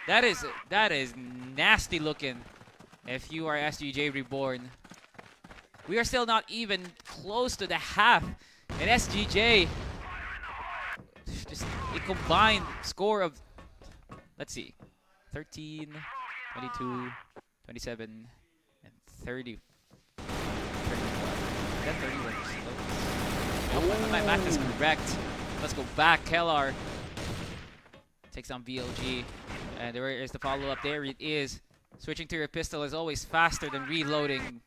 Speaker 2: That is nasty looking. If you are SGJ Reborn, we are still not even close to the half, and SGJ just a combined score of, let's see, 13, 22, 27, and 30. 31. That 31. Oh, my math is correct. Let's go back. KLR takes on VLG, and there is the follow-up. There it is. Switching to your pistol is always faster than reloading,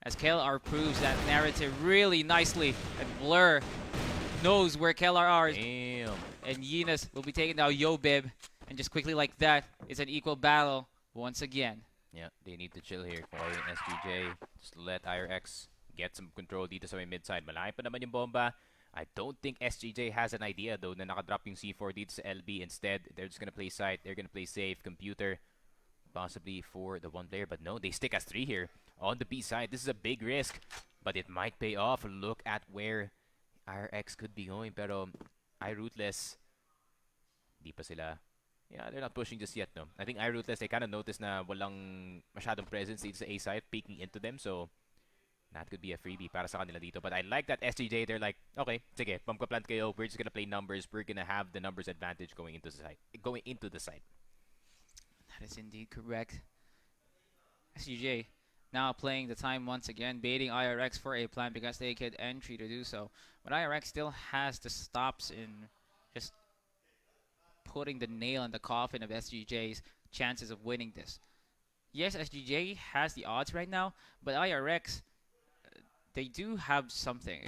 Speaker 2: as KLR proves that narrative really nicely. And Blur knows where KLR is.
Speaker 1: Damn.
Speaker 2: And Yinas will be taking down Yobib. And just quickly like that, it's an equal battle once again.
Speaker 1: Yeah, they need to chill here. Kung kayo yung SGJ, just let iREX get some control dito sa may mid-side. Malayo pa naman yung bomba. I don't think SGJ has an idea though na nakadrop yung C4 dito sa LB. Instead, they're just gonna play site. They're gonna play safe. Computer, possibly for the one player. But no, they stick as 3 here. On the B side, this is a big risk. But it might pay off. Look at where IRX could be going. Pero iRUTHLESS, di pa sila. Yeah, they're not pushing just yet, no. I think iRUTHLESS, they kind of noticed na walang masyadong presence dito sa A side peeking into them. So, that could be a freebie para sa kanila dito. But I like that SGJ, they're like, okay, sige, pump-plant kayo. We're just gonna play numbers. We're gonna have the numbers advantage going into the side.
Speaker 2: That is indeed correct. SGJ now playing the time once again, baiting IRX for a plan because they get entry to do so. But IRX still has the stops in just putting the nail in the coffin of SGJ's chances of winning this. Yes, SGJ has the odds right now, but IRX, they do have something.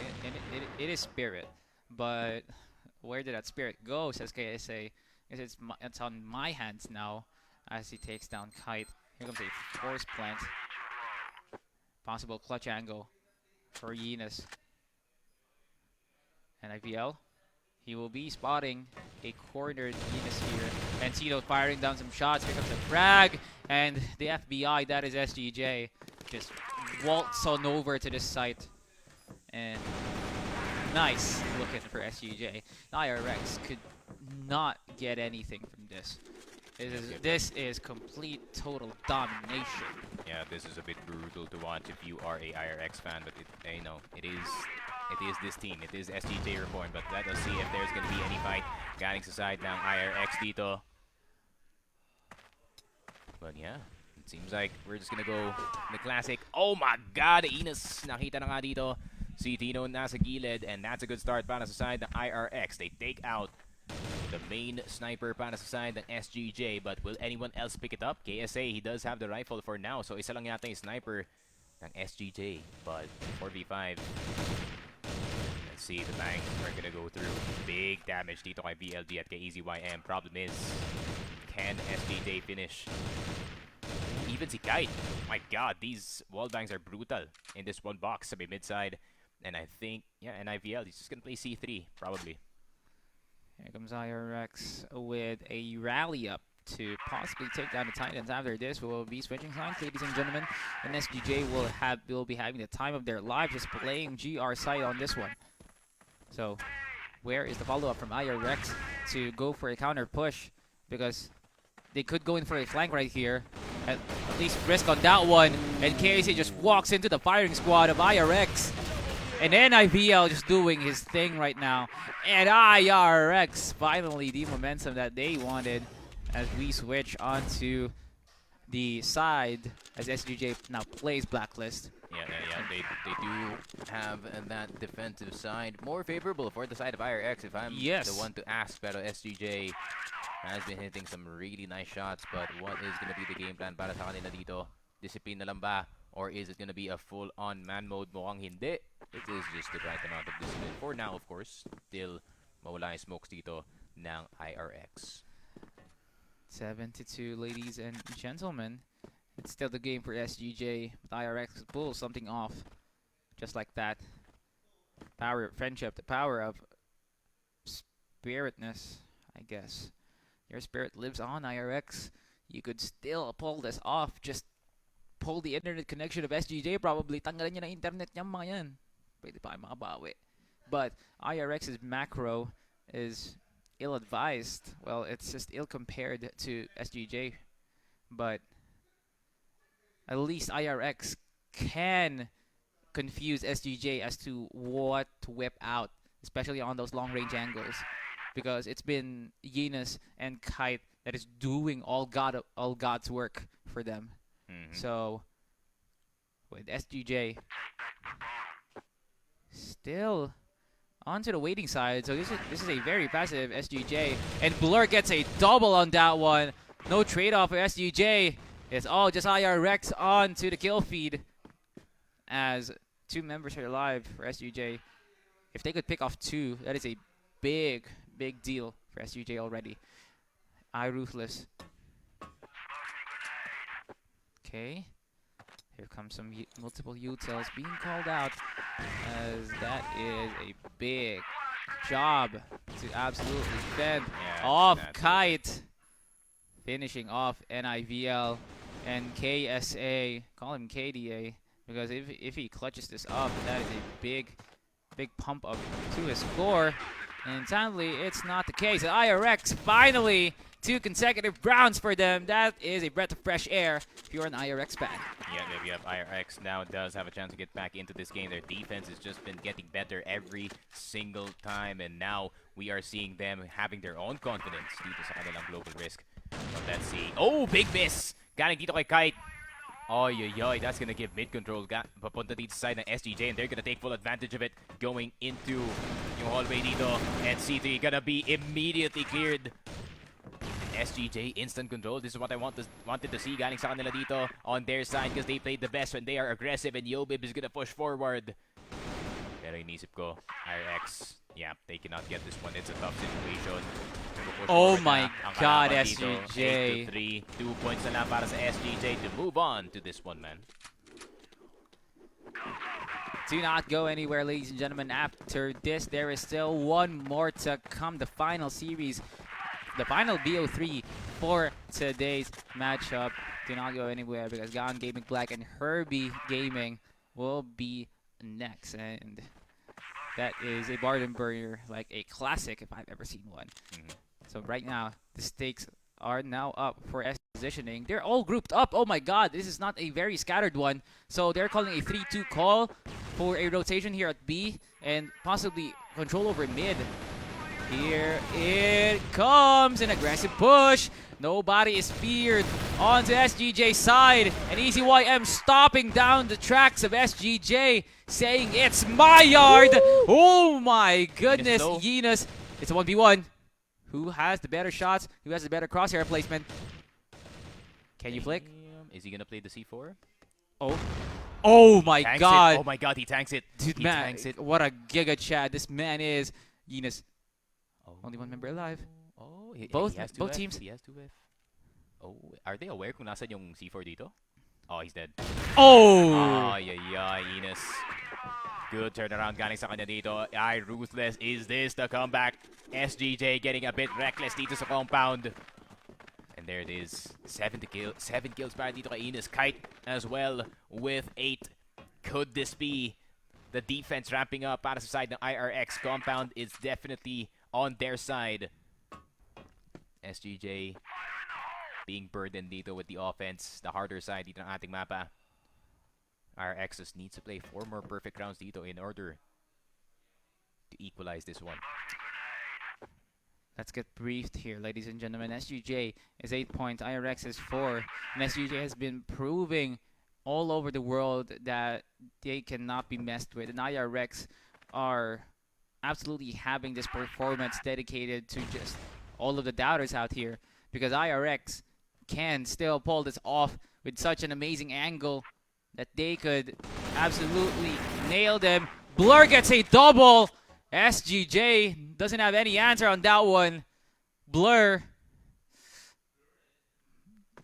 Speaker 2: It is spirit, but where did that spirit go, says KSA? Because it's on my hands now as he takes down Kite. Here comes a force plant. Possible clutch angle for Yenis. And IVL, he will be spotting a cornered Yenis here. And Tito firing down some shots. Here comes the frag. And the FBI, that is SGJ, just waltz on over to this site. And nice looking for SGJ. IRX could not get anything from this. This is complete, total domination.
Speaker 1: Yeah, this is a bit brutal to watch if you are a IRX fan, but it is this team. It is SGJ REBORN, but let us see if there's gonna be any fight. Galing sa side ng IRX dito. But yeah, it seems like we're just gonna go the classic. Oh my God, Ines, nakita na nga dito si Tino nasa gilid, and that's a good start para sa side ng IRX. They take out the main sniper para sa side ng SGJ, but will anyone else pick it up? KSA, he does have the rifle for now, so isa lang yata yung sniper ng SGJ, but 4v5. Let's see, the bangs are gonna go through. Big damage dito kay VLD at kay EasyYM. Problem is, can SGJ finish? Even si Kite. My God, these wall bangs are brutal in this one box sa mid-side. And I think, yeah, and IVL, he's just gonna play C3, probably.
Speaker 2: Here comes IRX with a rally up to possibly take down the Titans. After this, we will be switching sides, ladies and gentlemen. And SGJ will be having the time of their lives just playing GR side on this one. So, where is the follow-up from IRX to go for a counter push? Because they could go in for a flank right here. At least risk on that one. And KSA just walks into the firing squad of IRX. And then IVL just doing his thing right now. And IRX finally the momentum that they wanted as we switch onto the side as SGJ now plays Blacklist.
Speaker 1: Yeah. They do have that defensive side more favorable for the side of IRX if I'm the one to ask. Pero SGJ has been hitting some really nice shots, but what is going to be the game plan para sa kanila dito? Discipline na lang ba? Or is it going to be a full-on man mode? Mukhang hindi. It is just the right amount of discipline. For now, of course, still mawala yung smokes dito ng IRX.
Speaker 2: 7-2, ladies and gentlemen. It's still the game for SGJ. But IRX pulls something off. Just like that. Power of friendship. The power of spiritness, I guess. Your spirit lives on, IRX. You could still pull this off. Just pull the internet connection of SGJ probably. Tanggalan niya na internet niya mga yan. Pwede pa kayo makabawi. But IRX's macro is ill-advised. Well, it's just ill-compared to SGJ. But at least IRX can confuse SGJ as to what to whip out, especially on those long-range angles. Because it's been Yenis and Kite that is doing all God's work for them. So, with SGJ still onto the waiting side. So this is a very passive SGJ. And Blur gets a double on that one. No trade-off for SGJ. It's all just IRX on to the kill feed. As 2 members are alive for SGJ. If they could pick off 2, that is a big deal for SGJ already. iRUTHLESS. Okay. Here comes some multiple utils being called out, as that is a big job to absolutely fend
Speaker 1: Yeah,
Speaker 2: off
Speaker 1: that's
Speaker 2: Kite. Finishing off NIVL and KSA. Call him KDA because if he clutches this up, that is a big pump up to his score. And sadly, it's not the case. IRX finally 2 consecutive rounds for them. That is a breath of fresh air if you're an IRX fan.
Speaker 1: Yeah, if you have IRX now does have a chance to get back into this game. Their defense has just been getting better every single time, and now we are seeing them having their own confidence dito sa kanilang global risk. But let's see. Oh, big miss! Galing dito kay Kite. Oy, that's gonna give mid control papunta dito sa side ng SGJ, and they're gonna take full advantage of it going into yung hallway dito. And C3 gonna be immediately cleared. SGJ instant control. This is what I wanted to see galing sa kanila dito on their side because they played the best when they are aggressive, and Yobib is gonna push forward. Pero inisip ko, IRX, yeah, they cannot get this one. It's a tough situation.
Speaker 2: Oh my God,
Speaker 1: SGJ. 8-3.
Speaker 2: SGJ.
Speaker 1: 2 points na lang para sa SGJ to move on to this one, man.
Speaker 2: Do not go anywhere, ladies and gentlemen. After this, there is still one more to come. The final series, the final BO3 for today's matchup. Do not go anywhere because Gone Gaming Black and Herbie Gaming will be next. And that is a bargain burner, like a classic if I've ever seen one. So right now, the stakes are now up for S positioning. They're all grouped up. Oh my God, this is not a very scattered one. So they're calling a 3-2 call for a rotation here at B and possibly control over mid. Here it comes, an aggressive push. Nobody is feared onto SGJ's side. And EasyYM stopping down the tracks of SGJ, saying it's my yard. Woo! Oh my goodness, Yenas. It's a 1v1. Who has the better shots? Who has the better crosshair placement? Can you flick?
Speaker 1: Is he gonna play the C4?
Speaker 2: Oh. Oh my
Speaker 1: Tanks
Speaker 2: God.
Speaker 1: It. Oh my God, he tanks it.
Speaker 2: Dude,
Speaker 1: he
Speaker 2: man,
Speaker 1: tanks it.
Speaker 2: what a giga chad this man is. Yenas.
Speaker 1: Oh.
Speaker 2: Only one member alive.
Speaker 1: Oh,
Speaker 2: Both
Speaker 1: he has
Speaker 2: both teams.
Speaker 1: He has 2F. Oh, are they aware kung nasa yung C4 dito? Oh, he's dead.
Speaker 2: Oh!
Speaker 1: Enos. Good turnaround galing sa kanya dito. iRUTHLESS, is this the comeback? SGJ getting a bit reckless dito sa compound. And there it is. 7 kills para dito kay Enos. Kite as well with 8. Could this be the defense ramping up para sa side ng IRX? Compound is definitely on their side. SGJ being burdened dito with the offense. The harder side dito ng ating mapa. IRX just needs to play 4 more perfect rounds dito in order to equalize this one.
Speaker 2: Let's get briefed here, ladies and gentlemen. SGJ is 8 points, IRX is 4. And SGJ has been proving all over the world that they cannot be messed with. And IRX are absolutely having this performance dedicated to just all of the doubters out here. Because IRX can still pull this off with such an amazing angle that they could absolutely nail them. Blur gets a double. SGJ doesn't have any answer on that one. Blur.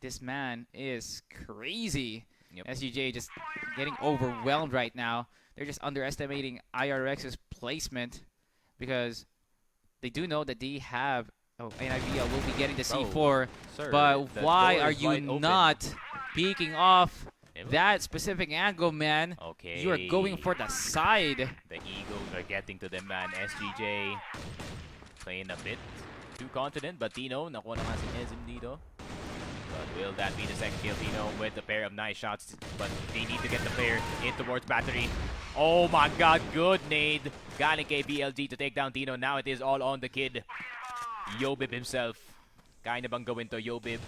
Speaker 2: This man is crazy.
Speaker 1: Yep.
Speaker 2: SGJ just getting overwhelmed right now. They're just underestimating IRX's placement because they do know that they have... Oh, NIVL will be getting the C4.
Speaker 1: Sir,
Speaker 2: but
Speaker 1: the
Speaker 2: why
Speaker 1: door
Speaker 2: are
Speaker 1: is
Speaker 2: you
Speaker 1: wide open.
Speaker 2: not peeking off that specific angle, man?
Speaker 1: Okay.
Speaker 2: You are going for the side.
Speaker 1: The Eagles are getting to them, man. SGJ playing a bit too confident, but Tino, nakuha na nga si Ezim dito. But will that be the second kill? Tino with a pair of nice shots, but they need to get the player in towards battery. Oh my God, good nade. Galing kay BLG to take down Tino. Now it is all on the kid. Yobib himself. Kaya na bang gawin to, Yobib?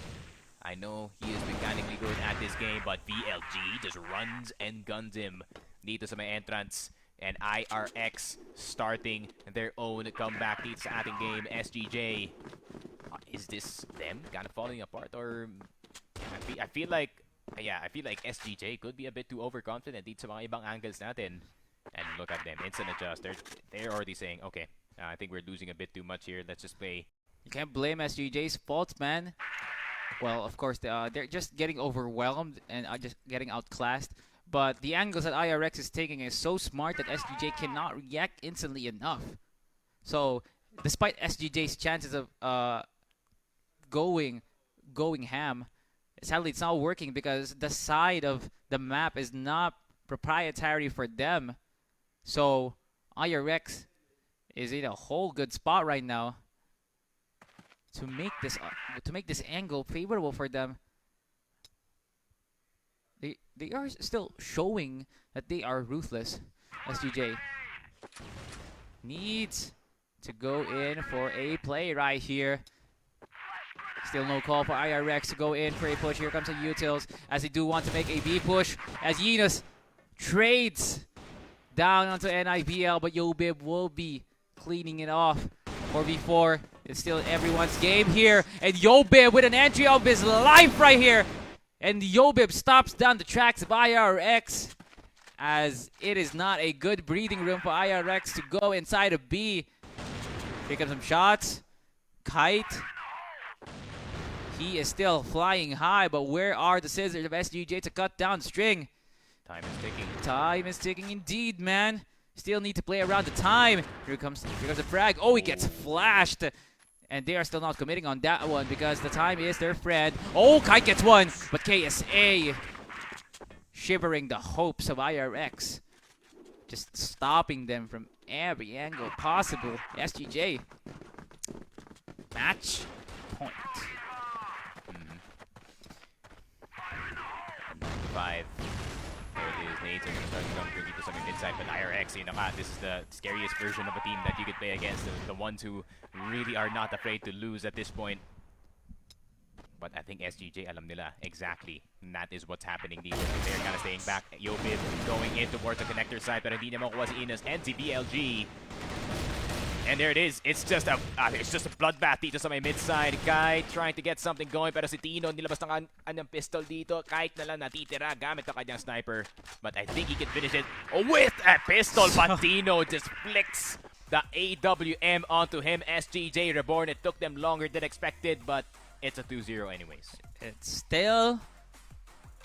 Speaker 1: I know he is mechanically good at this game, but BLG just runs and guns him dito sa may entrance. And IRX starting their own comeback dito sa ating game. SGJ, is this them kind of falling apart? Or I feel like SGJ could be a bit too overconfident dito sa mga ibang angles natin. And look at them, instant adjust. They're already saying, okay, I think we're losing a bit too much here. Let's just play.
Speaker 2: You can't blame SGJ's fault, man. Well, of course, they're just getting overwhelmed and just getting outclassed. But the angles that IRX is taking is so smart that SGJ cannot react instantly enough. So despite SGJ's chances of going ham, sadly it's not working because the side of the map is not proprietary for them. So iRUTHLESS is in a whole good spot right now to make this angle favorable for them. They are still showing that they are ruthless. SGJ needs to go in for a play right here. Still no call for iRUTHLESS to go in for a push. Here comes the Utils as they do want to make a B push as Yenos trades down onto NIVL, but Yobib will be cleaning it off. 4v4, it's still everyone's game here, and Yobib with an entry of his life right here, and Yobib stops down the tracks of iRUTHLESS as it is not a good breathing room for iRUTHLESS to go inside of B. Here comes some shots. Kite. He is still flying high, but where are the scissors of SGJ to cut down the string?
Speaker 1: Time is ticking.
Speaker 2: Time is ticking indeed, man. Still need to play around the time. Here comes the frag. Oh, he gets flashed. And they are still not committing on that one because the time is their friend. Oh, Kite gets one, but KSA shivering the hopes of iRUTHLESS. Just stopping them from every angle possible. SGJ. Match point.
Speaker 1: 5. Nades are going to start to come through dito sa may mid-side, but iRUTHLESS, yun na nga, this is the scariest version of a team that you could play against, the ones who really are not afraid to lose at this point. But I think SGJ, alam nila exactly, and that is what's happening dito. They're kind of staying back. Yobib going in towards the connector side, pero hindi niya makuha si Inos and si BLG. And there it is. It's just a bloodbath dito sa may mid-side. Kite trying to get something going, pero si Tino nilabas ng kanyang pistol dito. Kite na lang natitira gamit ang kanyang sniper. But I think he can finish it with a pistol. But Tino just flicks the AWM onto him. SGJ REBORN. It took them longer than expected, but it's a 2-0 anyways.
Speaker 2: It's still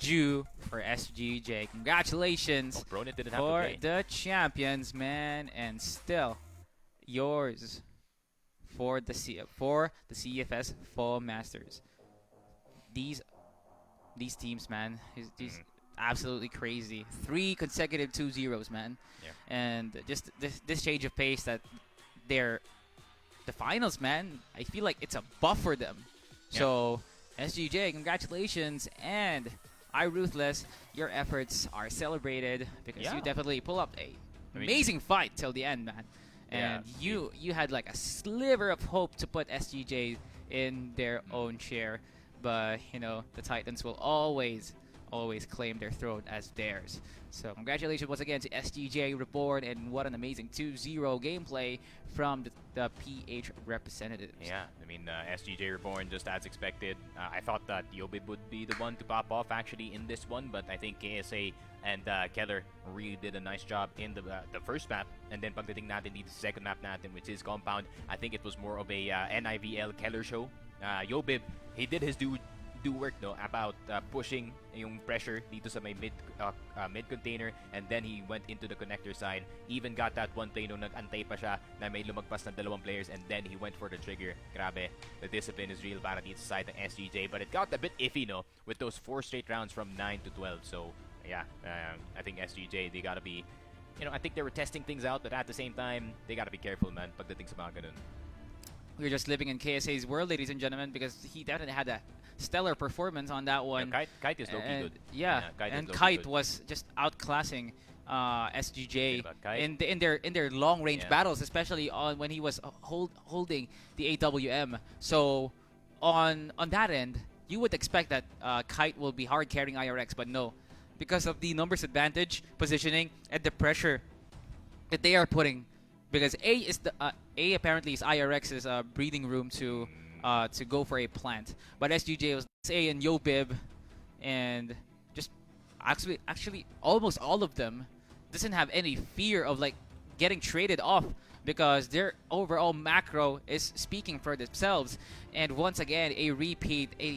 Speaker 2: due for SGJ. Congratulations
Speaker 1: for
Speaker 2: the champions, man, and still yours for the CFS Masters. These teams, man, these absolutely crazy. 3 consecutive 2-0s, man.
Speaker 1: Yeah.
Speaker 2: And just this change of pace that they're the finals, man. I feel like it's a buff for them. Yeah. So SGJ, congratulations, and iRUTHLESS, your efforts are celebrated because you definitely pull up a amazing fight till the end, man. And you had like a sliver of hope to put SGJ in their own chair, but you know the Titans will always claim their throne as theirs. So congratulations once again to SGJ REBORN, and what an amazing 2-0 gameplay from the PH representatives.
Speaker 1: Yeah, I mean SGJ REBORN just as expected. I thought that Yobib would be the one to pop off actually in this one, but I think KSA and Keller really did a nice job in the first map, and then pagdating natin dito sa second map natin, which is Compound, I think it was more of a NIVL Keller show. Yobib, he did his do work no about pushing yung pressure dito sa may mid container, and then he went into the connector side. Even got that one play nung nag-antay pa siya na may lumagpas na 2 players, and then he went for the trigger. Grabe, the discipline is real para dito sa side ng SGJ, but it got a bit iffy no with those 4 straight rounds from 9 to 12. So yeah, I think SGJ, they gotta be, I think they were testing things out, but at the same time they gotta be careful, man, pagdating sa mga ganun.
Speaker 2: We're just living in KSA's world, ladies and gentlemen, because he definitely had a stellar performance on that one.
Speaker 1: Yeah, Kite is low-key good.
Speaker 2: Yeah, and Kite was just outclassing SGJ in their long-range battles, especially on when he was holding the AWM. So on that end, you would expect that Kite will be hard carrying iRUTHLESS, but no, because of the numbers advantage, positioning, and the pressure that they are putting. Because A apparently is iRUTHLESS's breathing room to go for a plant, but SGJ was A and Yobib, and just actually almost all of them doesn't have any fear of like getting traded off because their overall macro is speaking for themselves. And once again, a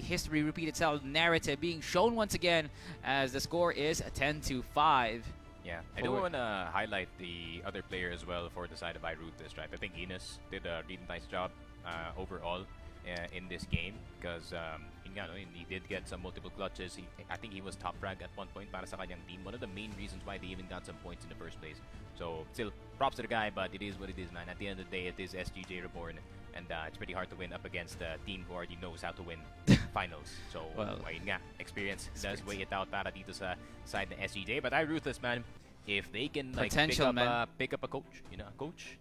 Speaker 2: history repeat itself narrative being shown once again as the score is 10-5
Speaker 1: Yeah, I do
Speaker 2: Forward.
Speaker 1: want to highlight the other player as well for the side of iRUTHLESS, right? I think Enos did a really nice job overall in this game because yun nga, no, he did get some multiple clutches. I think he was top rank at one point para sa kanyang team. One of the main reasons why they even got some points in the first place. So still, props to the guy, but it is what it is, man. At the end of the day, it is SGJ REBORN, and it's pretty hard to win up against a team who already knows how to win finals. So,
Speaker 2: Well,
Speaker 1: ayun nga, experience does weigh it out para dito sa side ng SGJ. But iRUTHLESS, man, if they can like
Speaker 2: Potential, man.
Speaker 1: pick up a coach, you know, a coach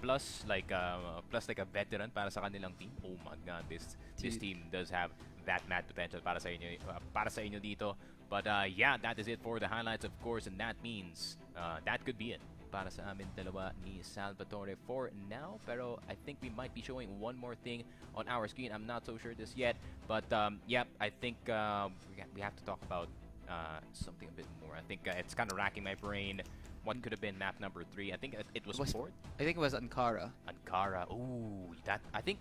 Speaker 1: plus like a veteran para sa kanilang team. Oh my God, this team does have that mad potential para sa inyo dito. But yeah, that is it for the highlights, of course, and that means that could be it para sa amin dalawa ni Salvatore for now. Pero I think we might be showing one more thing on our screen. I'm not so sure this yet, but yeah, I think we have to talk about something a bit more. I think it's kind of racking my brain. What could have been map number 3? I think it was Port.
Speaker 2: I think it was Ankara.
Speaker 1: Ankara. Ooh, that I think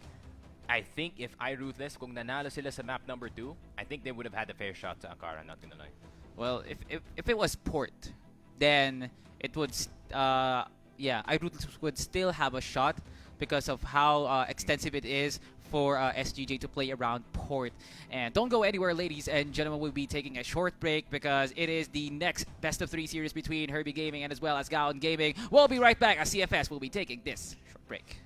Speaker 1: if iRUTHLESS kung nanalo sila sa map number 2, I think they would have had a fair shot to Ankara. Not gonna lie.
Speaker 2: Well, if it was Port, then it would yeah, iRUTHLESS would still have a shot because of how extensive it is for SGJ to play around Port. And don't go anywhere, ladies and gentlemen. We'll be taking a short break because it is the next best of 3 series between Herbie Gaming and as well as Gaon Gaming. We'll be right back as CFS will be taking this short break.